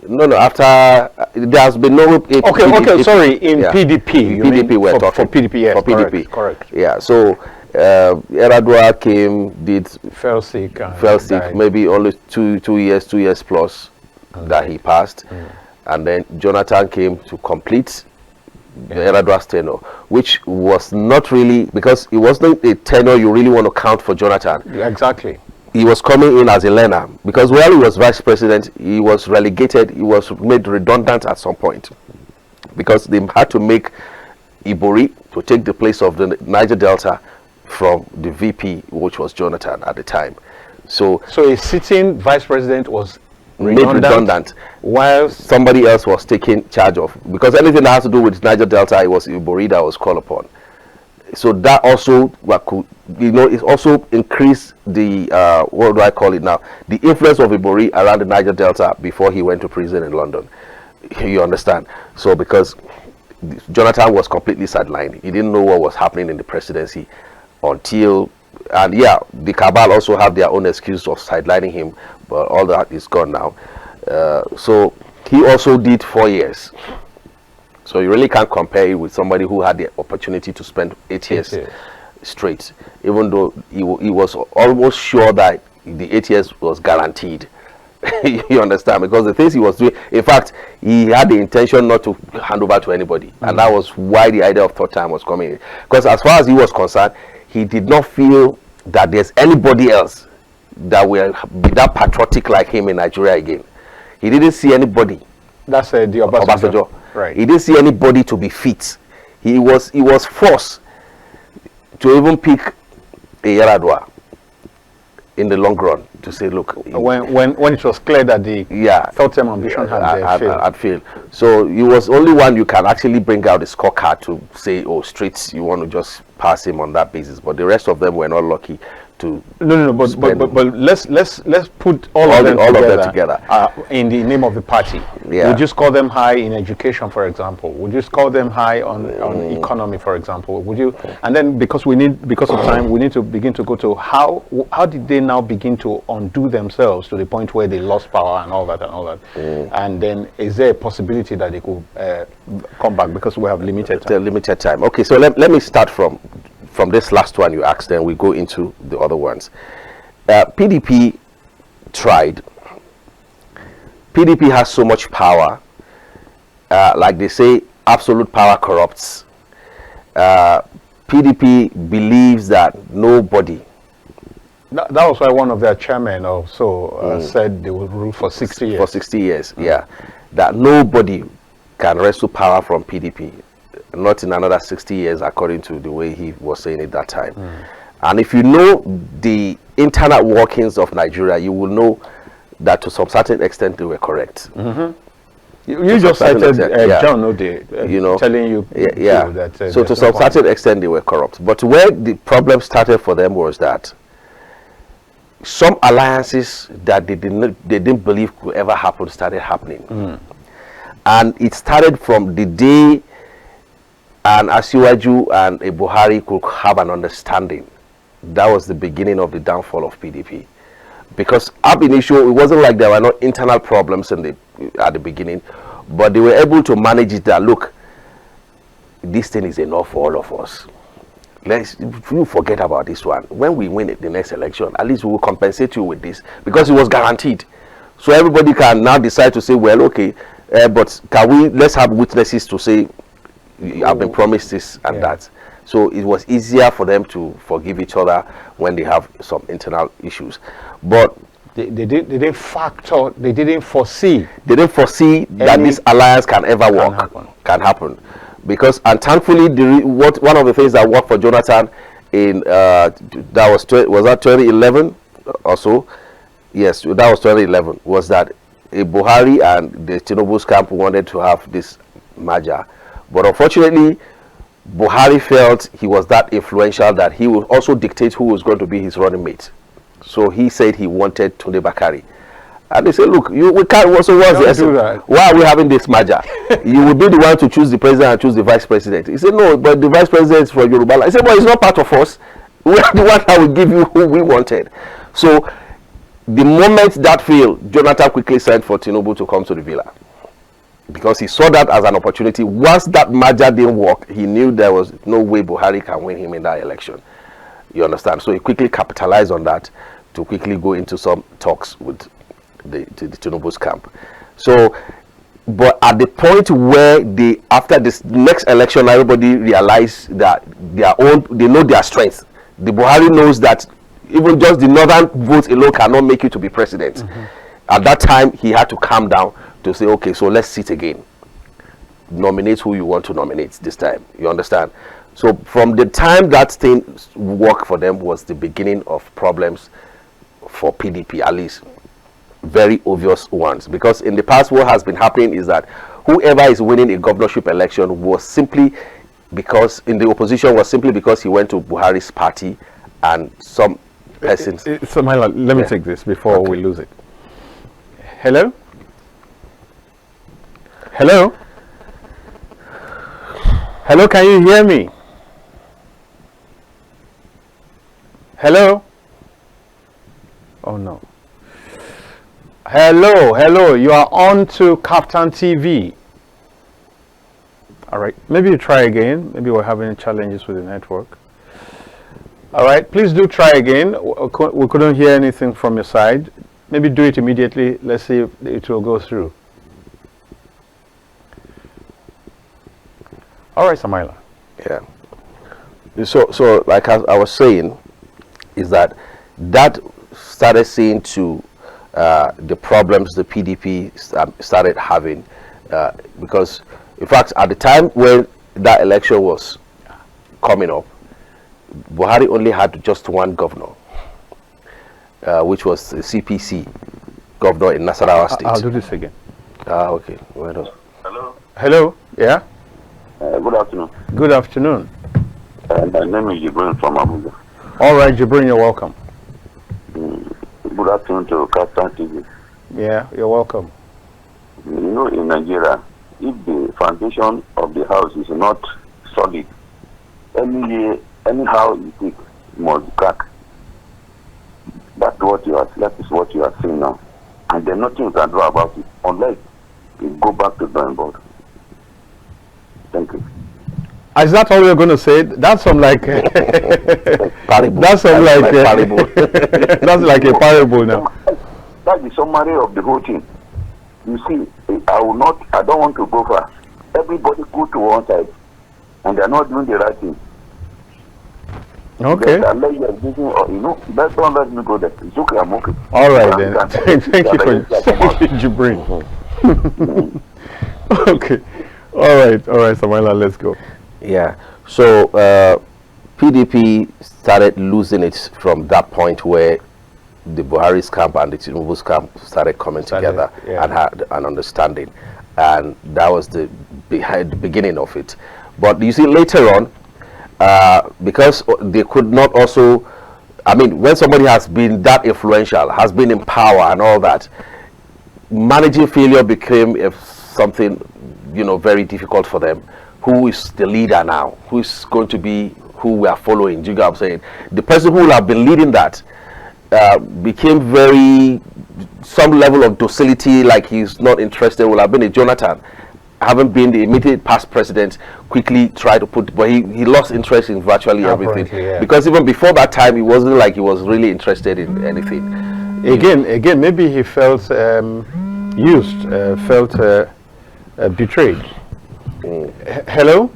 B: No, after there has been no.
A: Okay, sorry. In PDP,
B: PDP we're talking
A: for PDP, yes,
B: for PDP,
A: correct.
B: Yeah, so Yaradua came, fell sick, maybe only two years plus that he passed, and then Jonathan came to complete Yaradua's tenure, which was not really, because it wasn't a tenure you really want to count for Jonathan.
A: Exactly.
B: He was coming in as a learner, because while he was vice president, he was relegated, he was made redundant at some point, because they had to make Ibori to take the place of the Niger Delta from the VP, which was Jonathan at the time. So
A: a sitting vice president was
B: made redundant
A: while
B: somebody else was taking charge of, because anything that has to do with Niger Delta, it was Ibori that was called upon. So that also it also increased the what do I call it now, the influence of Ibori around the Niger Delta before he went to prison in London. You understand? So because Jonathan was completely sidelined, he didn't know what was happening in the presidency until and yeah, the cabal also have their own excuse of sidelining him, but all that is gone now. So he also did 4 years. So you really can't compare it with somebody who had the opportunity to spend 8 years straight, even though he was almost sure that the 8 years was guaranteed. You understand? Because the things he was doing, in fact, he had the intention not to hand over to anybody, and that was why the idea of third time was coming in. Because as far as he was concerned, he did not feel that there's anybody else that will be that patriotic like him in Nigeria again. He didn't see anybody.
A: That's the Obasanjo. Right.
B: He didn't see anybody to be fit. He was forced to even pick a Yaradua in the long run to say, look,
A: when it was clear that the third term ambition had
B: failed. So he was only one you can actually bring out the scorecard to say, oh, straight, you want to just pass him on that basis. But the rest of them were not lucky to.
A: No. But let's put all of them together in the name of the party.
B: Yeah.
A: Would you score them high in education, for example? Would you score them high on economy, for example? Would you? And then because of time, we need to begin to go to how did they now begin to undo themselves to the point where they lost power and all that. And then is there a possibility that they could come back, because we have limited time?
B: Okay, so let me start from this last one you asked, then we go into the other ones. PDP tried. PDP has so much power. Like they say, absolute power corrupts. PDP believes that nobody.
A: That was why one of their chairmen also said they will rule for 60 years.
B: For 60 years, yeah. That nobody can wrestle power from PDP. Not in another 60 years, according to the way he was saying it that time. And if you know the internal workings of Nigeria, you will know that to some certain extent they were correct.
A: You just cited John Ode, telling you that.
B: So to some certain extent they were corrupt. But where the problem started for them was that some alliances that they didn't believe could ever happen started happening. And it started from the day and Asiwaju and a Buhari could have an understanding. That was the beginning of the downfall of PDP. Because ab initio, it wasn't like there were no internal problems at the beginning, but they were able to manage it that, look, this thing is enough for all of us. You forget about this one. When we win the next election, at least we will compensate you with this, because it was guaranteed. So everybody can now decide to say, well, okay, but let's have witnesses to say, I've been promised this and that. So it was easier for them to forgive each other when they have some internal issues. But
A: they didn't factor, they didn't foresee.
B: They didn't foresee that this alliance can ever work, can happen. Because, and thankfully, one of the things that worked for Jonathan in, was that 2011 or so? Yes, that was 2011, was that Buhari and the Tinubu's camp wanted to have this merger. But unfortunately, Buhari felt he was that influential that he would also dictate who was going to be his running mate. So he said he wanted Tunde Bakari. And they said, look, we can't also why are we having this merger? You would be the one to choose the president and choose the vice president. He said, no, but the vice president is from Yoruba. I said, but it's not part of us. We are the one that will give you who we wanted. So the moment that failed, Jonathan quickly sent for Tinubu to come to the villa, because he saw that as an opportunity. Once that merger didn't work, he knew there was no way Buhari can win him in that election. You understand? So he quickly capitalized on that to quickly go into some talks with the Tinubu's camp. So, but at the point where after this next election, everybody realized that they know their strength. The Buhari knows that even just the northern vote alone cannot make you to be president. At that time, he had to calm down to say, okay, so let's sit again. Nominate who you want to nominate this time. You understand? So from the time that thing worked for them was the beginning of problems for PDP, at least very obvious ones. Because in the past, what has been happening is that whoever is winning a governorship election was simply because, in the opposition, was simply because he went to Buhari's party and some persons.
A: Samaila, let me take this before we lose it. Hello? Hello? Hello, can you hear me? Hello? Oh no. Hello, you are on to Captain TV. All right, maybe you try again. Maybe we're having challenges with the network. All right, please do try again. We couldn't hear anything from your side. Maybe do it immediately. Let's see if it will go through. All right, Samaila.
B: Yeah. So like I was saying, is that started seeing to the problems the PDP started having, because in fact at the time when that election was coming up, Buhari only had just one governor, which was the CPC governor in Nasarawa State.
A: I'll do this again.
B: Okay. Well done.
A: Hello. Yeah.
C: Good afternoon.
A: Good afternoon.
C: My name is Jibrin from Abuja.
A: All right, Jibrin, you're welcome.
C: Good afternoon to Captain TV.
A: Yeah, you're welcome.
C: You know, in Nigeria, if the foundation of the house is not solid, anyhow you take must crack. That is what you are seeing now, and there's nothing you can do about it unless you go back to drawing board. Thank you.
A: Is that all you're going to say? That's some like
B: parable.
A: That's some like
B: parable.
A: That's like a parable now.
C: That's the summary of the whole thing. You see, I don't want to go far. Everybody go to one side, and they're not doing the right thing.
A: Okay.
C: That's don't let me go there. It's okay, I'm okay.
A: All right then. Thank you for Jibrin. Okay. All right, Samaila, let's go.
B: Yeah. So PDP started losing it from that point where the Buhari's camp and the Tinubu's camp started coming together and had an understanding, and that was the beginning of it. But you see, later on, because they could not also, I mean, when somebody has been that influential, has been in power and all that, managing failure became something, very difficult for them. Who is the leader now? Who is going to be who we are following? Do you get what I'm saying? The person who will have been leading that became some level of docility, like he's not interested, will have been a Jonathan. Having been the immediate past president, quickly tried to but he lost interest in virtually everything.
A: Yeah.
B: Because even before that time, it wasn't like he was really interested in anything.
A: Again, maybe he felt used, felt betrayed. Hello?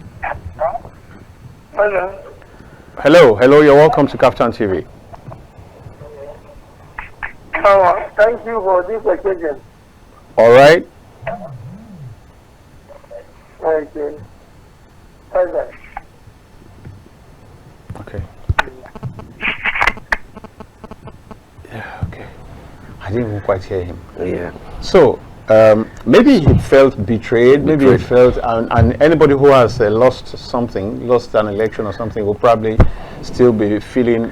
A: Hello, you're welcome to Captain TV.
D: Thank you for this occasion.
A: All right.
D: Okay. Bye-bye.
A: Okay. Yeah, okay. I didn't even quite hear him.
B: Yeah.
A: So, maybe he felt betrayed. Maybe he felt, and anybody who has lost an election or something, will probably still be feeling.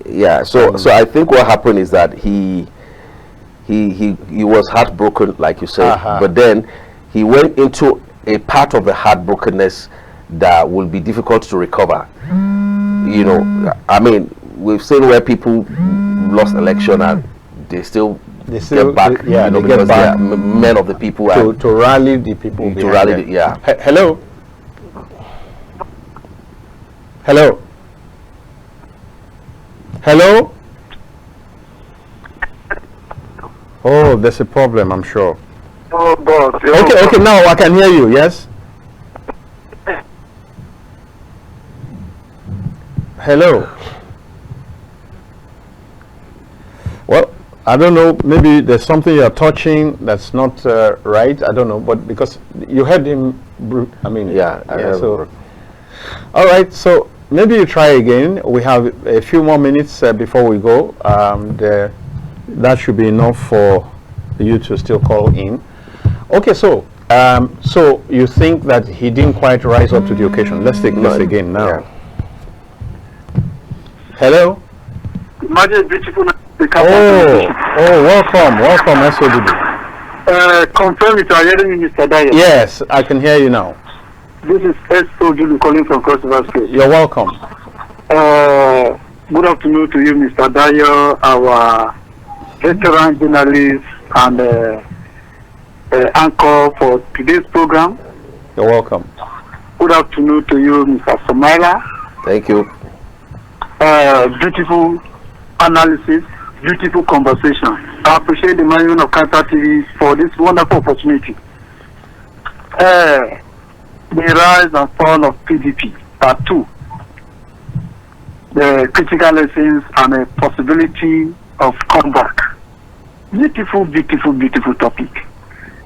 B: Yeah. So I think what happened is that he was heartbroken, like you said, but then he went into a part of the heartbrokenness that will be difficult to recover. I mean, we've seen where people lost election and they still get back,
A: they get
B: because
A: back
B: they are men of the people
A: to rally the people.
B: To rally,
A: Hello. Oh, there's a problem, I'm sure.
D: Oh, boss.
A: Okay, now I can hear you, yes? Hello. Well, I don't know, maybe there's something you're touching that's not right, I don't know, but because you heard him, so. All right, so maybe you try again. We have a few more minutes before we go. That should be enough for you to still call in. Okay, so you think that he didn't quite rise up to the occasion. Let's take this again now.
B: Yeah.
A: Hello?
D: Imagine beautiful.
A: Welcome, SODB.
D: Confirm it, are you hearing me, Mr. Dyer?
A: Yes, I can hear you now.
D: This is SODB calling from Cross River State.
A: You're welcome.
D: Good afternoon to you, Mr. Dayo, our veteran journalist and anchor for today's program.
A: You're welcome.
D: Good afternoon to you, Mr. Samaila.
B: Thank you.
D: Beautiful analysis, beautiful conversation. I appreciate the management of Cancer TV for this wonderful opportunity. The rise and fall of PDP, part 2. The critical lessons and a possibility of comeback. Beautiful, beautiful, beautiful topic.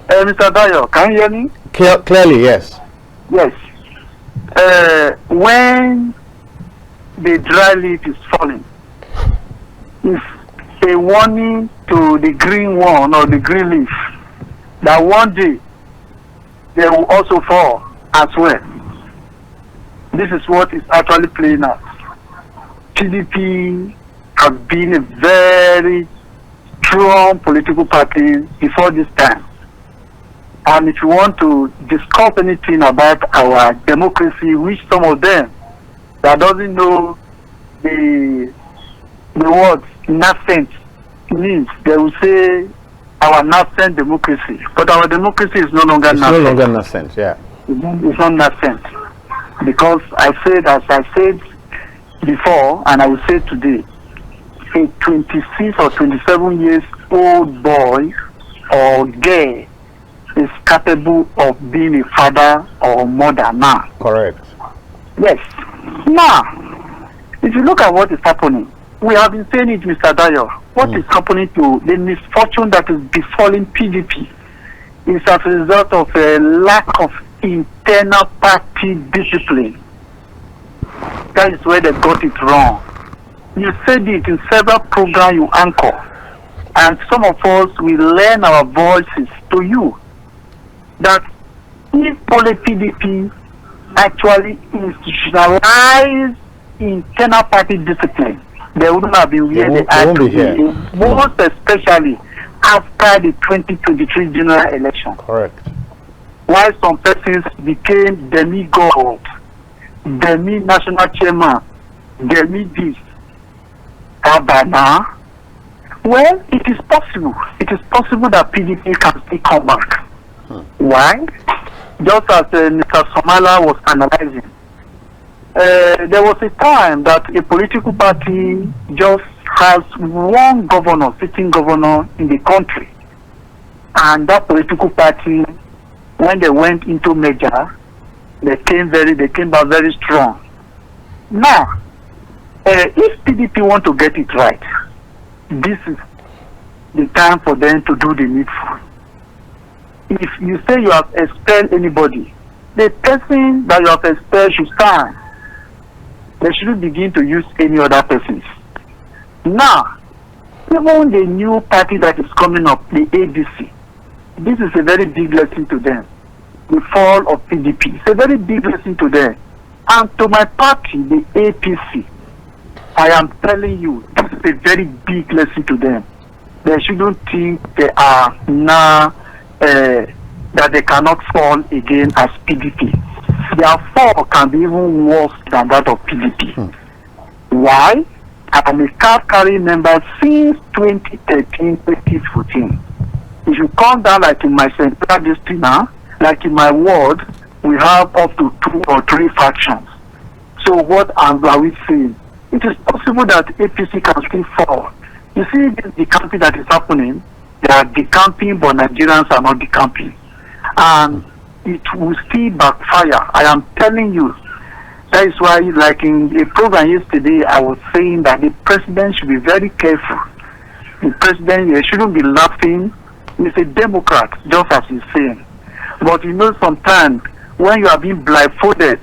D: Mr. Dayo, can you hear me?
A: Clearly, yes.
D: Yes. When the dry leaf is falling, it's a warning to the green one or the green leaf that one day they will also fall as well. This is what is actually playing out. PDP has been a very strong political party before this time. And if you want to discuss anything about our democracy, which some of them that doesn't know the word nascent means, they will say our nascent democracy. But our democracy is no longer nascent.
A: It's no longer nascent, yeah.
D: It's not nascent. Because I said, as I said before, and I will say today, a 26 or 27 years old boy or girl is capable of being a father or mother now.
A: Correct.
D: Yes. Now, if you look at what is happening, we have been saying it, Mr. Dayo. What is happening to the misfortune that is befalling PDP is as a result of a lack of internal party discipline. That is where they got it wrong. You said it in several programs you anchor, and some of us will lend our voices to you. That if only PDP actually institutionalized internal party discipline, they wouldn't have been where they are today, most especially after the 2023 general election.
A: Correct.
D: While some persons became demi-god, demi-national chairman, demi-this, now, well, it is possible. It is possible that PDP can still come back. Why? Just as Mr. Samaila was analyzing, there was a time that a political party just has one governor, sitting governor in the country. And that political party, when they went into major, they came back very strong. Now, if PDP want to get it right, this is the time for them to do the needful. If you say you have expelled anybody, the person that you have expelled should stand. They shouldn't begin to use any other persons. Now, even the new party that is coming up, the ADC, this is a very big lesson to them. The fall of PDP, it's a very big lesson to them. And to my party, the APC, I am telling you, this is a very big lesson to them. They shouldn't think they are now that they cannot fall again as PDP. Their fall can be even worse than that of PDP. Why? I am a card-carrying member since 2013-2014. If you come down like in my central district now, like in my ward, we have up to 2 or 3 factions. So what are we saying? It is possible that APC can still fall. You see, this decamping that is happening, they are decamping, but Nigerians are not decamping. And it will still backfire. I am telling you. That is why, like in a program yesterday, I was saying that the president should be very careful. The president, he shouldn't be laughing. He's a Democrat, just as he's saying. But you know, sometimes when you are being blindfolded,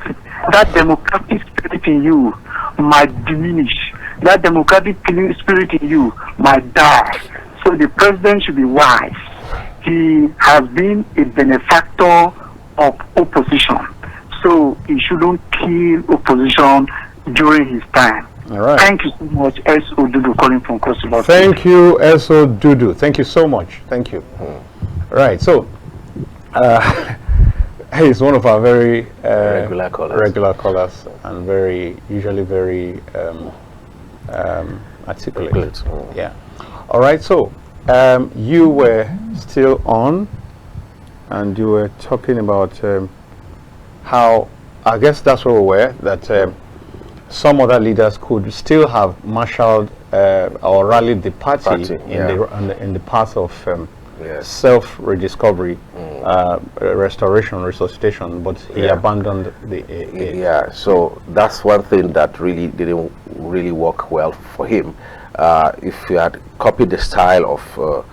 D: that democratic spirit in you might diminish. That democratic spirit in you might die. So the president should be wise. He has been a benefactor of opposition. So he shouldn't kill opposition during his time.
A: All right.
D: Thank you so much, S.O. Dudu, calling from Cross River.
A: Thank you, S.O. Dudu. Thank you so much. Thank you. Right. So, he's one of our very
B: regular callers
A: and usually very articulate. Yeah. All right. So you were still on, and you were talking about how, I guess that's where we were, that some other leaders could still have marshaled or rallied the party in the path of self-rediscovery, restoration, resuscitation, but he abandoned the
B: so that's one thing that really didn't really work well for him. If you had copied the style of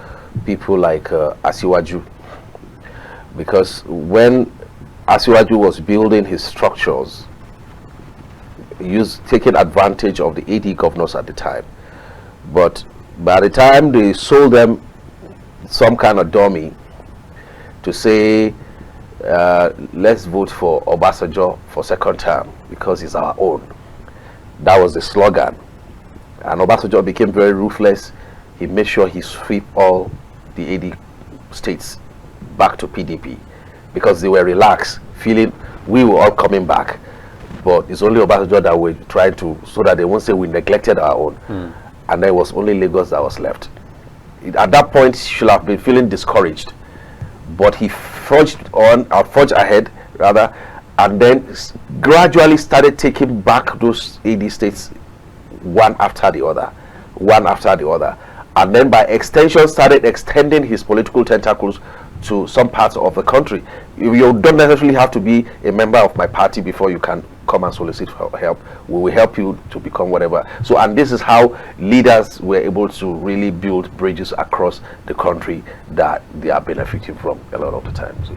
B: people like Asiwaju, because when Asiwaju was building his structures, taking advantage of the AD governors at the time, but by the time they sold them some kind of dummy to say let's vote for Obasanjo for second term because he's our own, that was the slogan, and Obasanjo became very ruthless. He made sure he swept all the AD states back to PDP because they were relaxed, feeling we were all coming back, but it's only Obasanjo that we're trying to, so that they won't say we neglected our own. And there was only Lagos that was left. At that point, he should have been feeling discouraged, but he forged ahead rather, and then gradually started taking back those AD states one after the other, and then by extension started extending his political tentacles to some parts of the country. You don't necessarily have to be a member of my party before you can come and solicit for help. We will help you to become whatever. So, and this is how leaders were able to really build bridges across the country that they are benefiting from a lot of the times.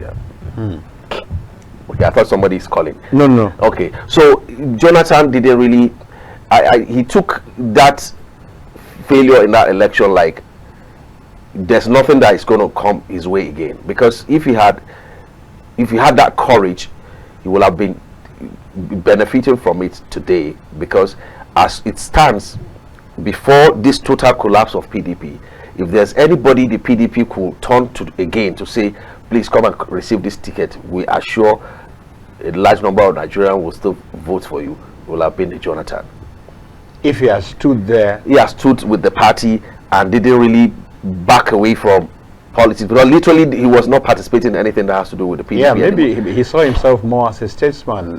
B: Okay, I thought somebody is calling.
A: No.
B: Okay, so Jonathan didn't really, he took that failure in that election like there's nothing that is going to come his way again, because if he had that courage, he would have been benefiting from it today, because as it stands, before this total collapse of PDP, if there's anybody the PDP could turn to again to say, please come and receive this ticket, we are sure a large number of Nigerians will still vote for you, will have been Jonathan.
A: If he has stood there.
B: He has stood with the party and didn't really back away from politics, because literally he was not participating in anything that has to do with the PDP.
A: Yeah, maybe he saw himself more as a statesman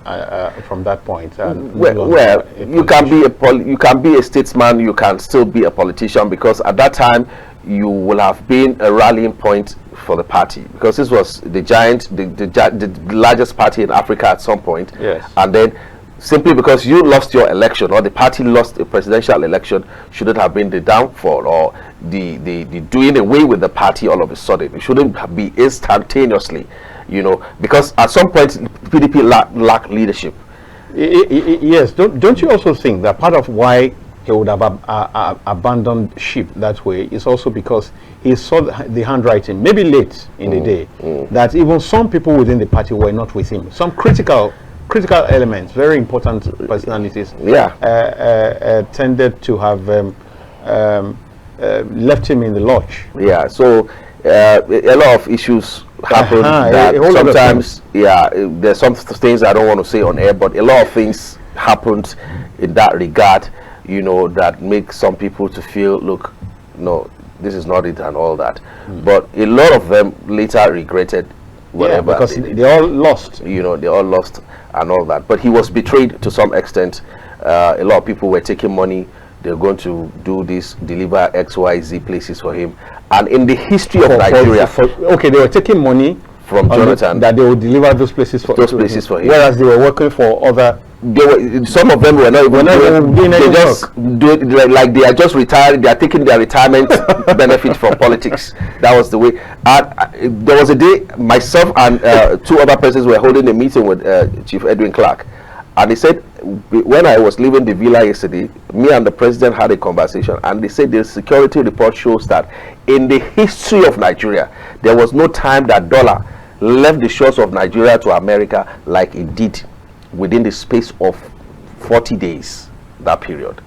A: from that point.
B: Well, you can be a statesman, you can still be a politician, because at that time you will have been a rallying point for the party, because this was the largest party in Africa at some point.
A: Yes.
B: And then simply because you lost your election, or the party lost a presidential election, shouldn't have been the downfall or the doing away with the party all of a sudden. It shouldn't be instantaneously, because at some point PDP lacked leadership.
A: Yes. Don't you also think that part of why he would have abandoned ship that way is also because he saw the handwriting, maybe late in the day, that even some people within the party were not with him. Some critical elements, very important personalities, tended to have left him in the lodge.
B: Yeah, so a lot of issues happen. That sometimes, there's some things I don't want to say on air, but a lot of things happened in that regard, that make some people to feel, look, no, this is not it and all that. But a lot of them later regretted whatever.
A: Because they all lost.
B: They all lost and all that. But he was betrayed to some extent. A lot of people were taking money. They're going to do this, deliver XYZ places for him. And in the history of Nigeria,
A: okay, they were taking money
B: from Jonathan
A: that they would deliver those places for him. Whereas they were working for other.
B: Some of them were not even doing they just do it like they are just retired. They are taking their retirement benefit from politics. That was the way. There was a day myself and two other persons were holding a meeting with Chief Edwin Clark, and he said, when I was leaving the villa yesterday, me and the president had a conversation, and they said the security report shows that in the history of Nigeria, there was no time that dollar left the shores of Nigeria to America like it did within the space of 40 days, that period.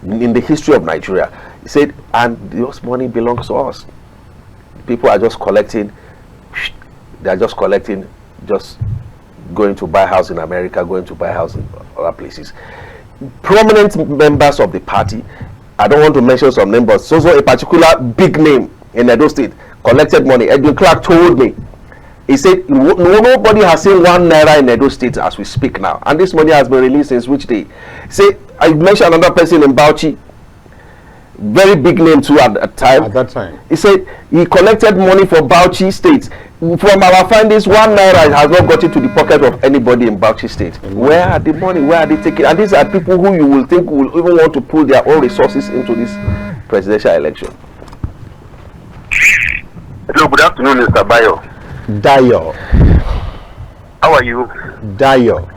B: In the history of Nigeria. He said, and this money belongs to us. People are just collecting, just going to buy house in America, going to buy house in other places. prominent members of the party, I don't want to mention some names, but so a particular big name in Edo State collected money. Edwin Clark told me, he said nobody has seen 1 naira in Edo State as we speak now, and this money has been released since which day. Say, I mentioned another person in Bauchi, very big name too at that time.
A: At that time,
B: he said he collected money for Bauchi State. From our findings, 1 naira has not got into the pocket of anybody in Bauchi State. Where are the money? Where are they taking? And these are people who you will think will even want to pull their own resources into this presidential election.
C: Hello, good afternoon, Mr. Bayo.
A: Dayo.
C: How are you?
A: Dayo.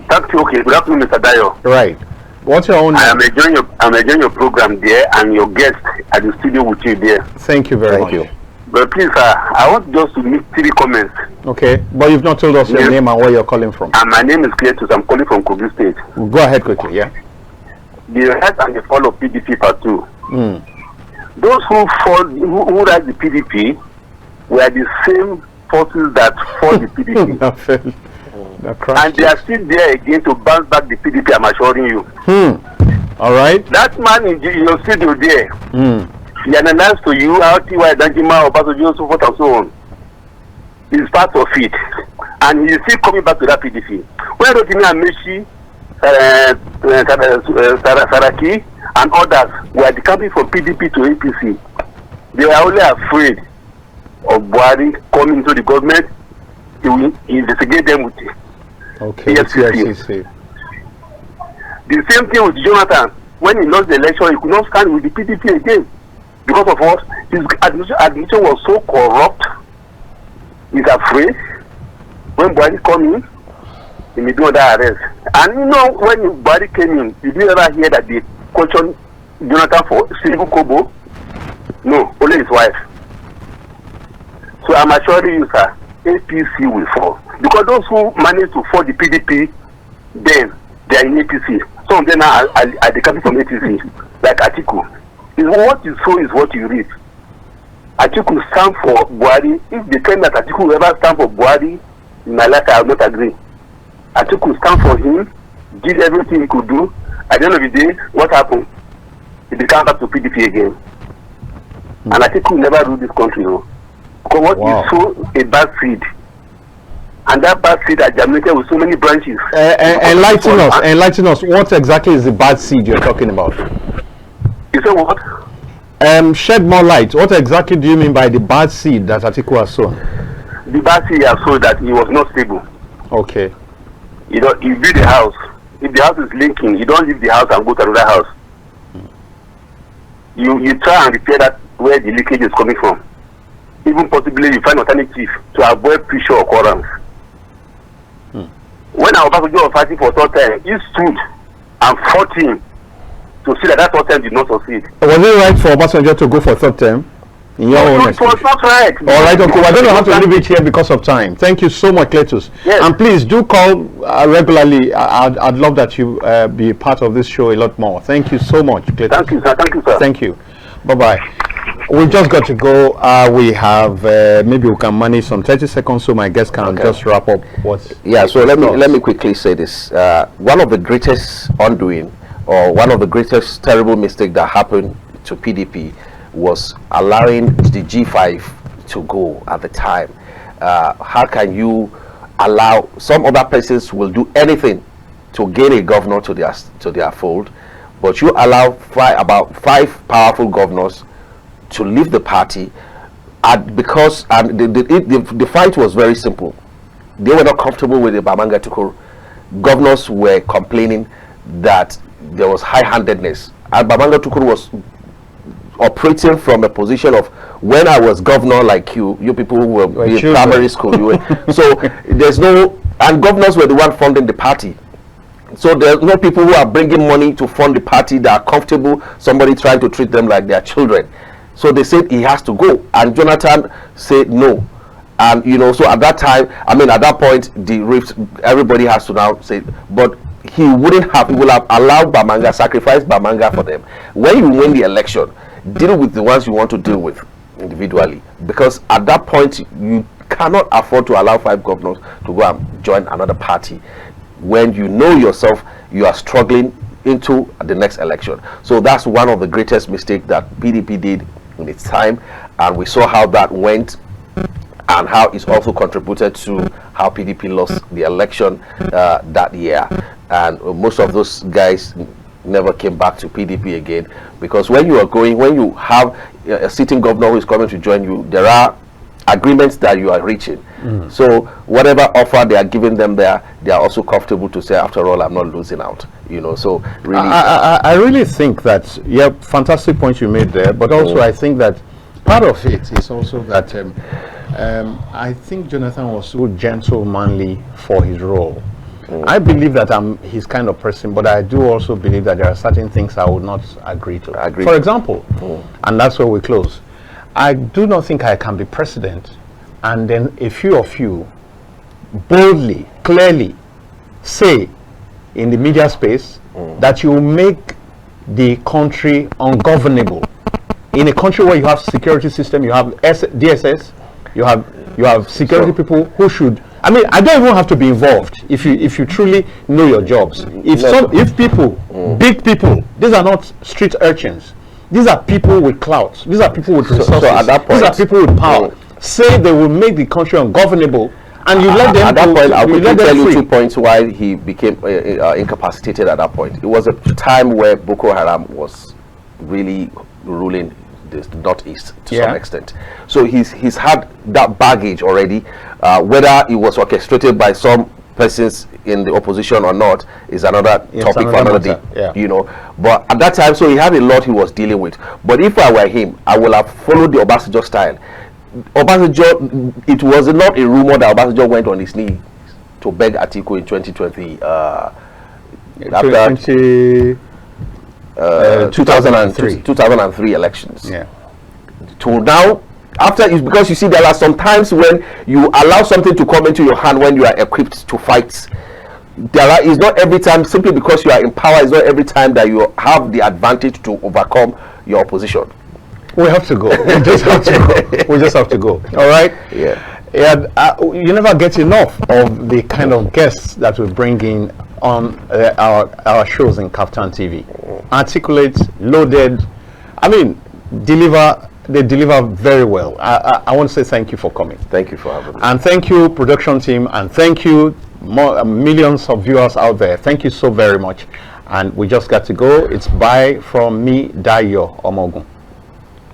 C: Thank you. Okay, good afternoon, Mr. Dayo.
A: Right. What's your own name?
C: I'm enjoying your program there and your guest at the studio with you there.
A: Thank you very much.
B: Thank you.
C: But please, I want just to make 3 comments.
A: Okay, but you've not told us your name and where you're calling from.
C: And my name is Cletus. I'm calling from Kogi State.
A: Go ahead quickly, yeah.
C: The rise and the fall of PDP part 2. Those who rise the PDP were the same forces that fought the PDP. And they are still there again to bounce back the PDP, I'm assuring you.
A: All right.
C: That man in your studio there, he announced to you how T.Y. Danjima or Basojo, so forth and so on. He's part of it. And he's still coming back to that PDP. When Rotimi Amechi, Saraki, and others were decamping from PDP to APC, they were only afraid of Buhari coming to the government to investigate them with
A: okay,
C: EFCC. The same thing with Jonathan. When he lost the election, he could not stand with the PDP again. Because of what? His admission was so corrupt. He's afraid. When Buhari come in, he may do another arrest. And you know, when Buhari came in, did you ever hear that they questioned Jonathan for civil kobo? No, only his wife. So I'm assuring you, sir, APC will fall. Because those who managed to fall the PDP, then they are in APC. Some of them are decamping from APC, like Atiku. What you sow is what you reap. Atiku stand for Buhari. If they claim that Atiku will ever stand for Buhari, in my life I will not agree. Atiku stand for him, did everything he could do. At the end of the day, what happened? He became back to PDP again. And Atiku never ruled this country, no. Because what you sow a bad seed, and that bad seed are germinated with so many branches.
A: Enlighten us. What exactly is the bad seed you're talking about?
C: You say what?
A: Shed more light. What exactly do you mean by the bad seed that Atiku has sown?
C: The bad seed has sown that he was not stable.
A: Okay.
C: You know, you build a house. If the house is leaking, you don't leave the house and go to another house. You try and repair that where the leakage is coming from. Even possibly you find alternative to avoid pressure occurrence. When our Basojo was fighting for third time, he stood and fought him to see that third time did not succeed.
A: Was it right for Basojo to go for third term? In your own
C: it was not right.
A: All right, okay. I don't know how to leave it here because of time. Thank you so much, Cletus.
C: Yes.
A: And please do call regularly. I'd love that you be part of this show a lot more. Thank you so much, Cletus.
C: Thank you, sir. Thank you, sir.
A: Thank you. Bye-bye. We've just got to go. We have maybe we can manage some 30 seconds so my guest can just wrap up what's
B: so let me quickly say this. One of the greatest undoing or one of the greatest terrible mistake that happened to PDP was allowing the G5 to go at the time. How can you allow some other persons will do anything to gain a governor to their fold, but you allow about five powerful governors to leave the party because the fight was very simple. They were not comfortable with the Bamanga Tukur. Governors were complaining that there was high-handedness, and Bamanga Tukur was operating from a position of, when I was governor like you people who were in primary school, so there's no, and governors were the one funding the party. So there's no people who are bringing money to fund the party that are comfortable somebody trying to treat them like their children. So they said he has to go, and Jonathan said no. And so at that time, at that point, the rift, everybody has to now say, but he would have allowed Bamanga, sacrifice Bamanga for them. When you win the election, deal with the ones you want to deal with individually, because at that point you cannot afford to allow five governors to go and join another party when you know yourself you are struggling into the next election. So that's one of the greatest mistakes that PDP did in its time, and we saw how that went and how it's also contributed to how PDP lost the election that year. And most of those guys never came back to PDP again, because when you have a sitting governor who is coming to join you, there are agreements that you are reaching. So whatever offer they are giving them there, they are also comfortable to say, after all, I'm not losing out, you know. So really,
A: I really think that, yeah, fantastic point you made there, but also I think that part of it is also that I think Jonathan was so gentlemanly for his role. I believe that I'm his kind of person, but I do also believe that there are certain things I would not agree to. For example, and that's where we close, I do not think I can be president and then a few of you boldly, clearly say in the media space that you will make the country ungovernable. In a country where you have security system, you have DSS, you have security people who should, I mean, I don't even have to be involved if you truly know your jobs. If people, big people, these are not street urchins. These are people with clout. These are people with resources. So at that point, these are people with power. Say they will make the country ungovernable, and you let them. At that point, I'll quickly tell you 2 points why he became incapacitated. At that point, it was a time where Boko Haram was really ruling the northeast to some extent. So he's had that baggage already. Whether it was orchestrated by some persons in the opposition or not is another topic for another day, you know. But at that time, so he had a lot he was dealing with. But if I were him, I would have followed the Obasanjo style. Obasanjo, it was not a rumor that Obasanjo went on his knee to beg Atiku in 2020 after 2003 elections. To now, after, is because you see there are some times when you allow something to come into your hand when you are equipped to fight. It's not every time, simply because you are in power, it's not every time that you have the advantage to overcome your opposition. We have to go. We just have to go. We just have to go. All right? You never get enough of the kind of guests that we bring in on our shows in Kaftan TV. Articulate, loaded, I mean, they deliver very well. I want to say thank you for coming. Thank you for having me. And thank you, production team, and thank you, millions of viewers out there. Thank you so very much. And we just got to go. It's bye from me, Dayo Omogun.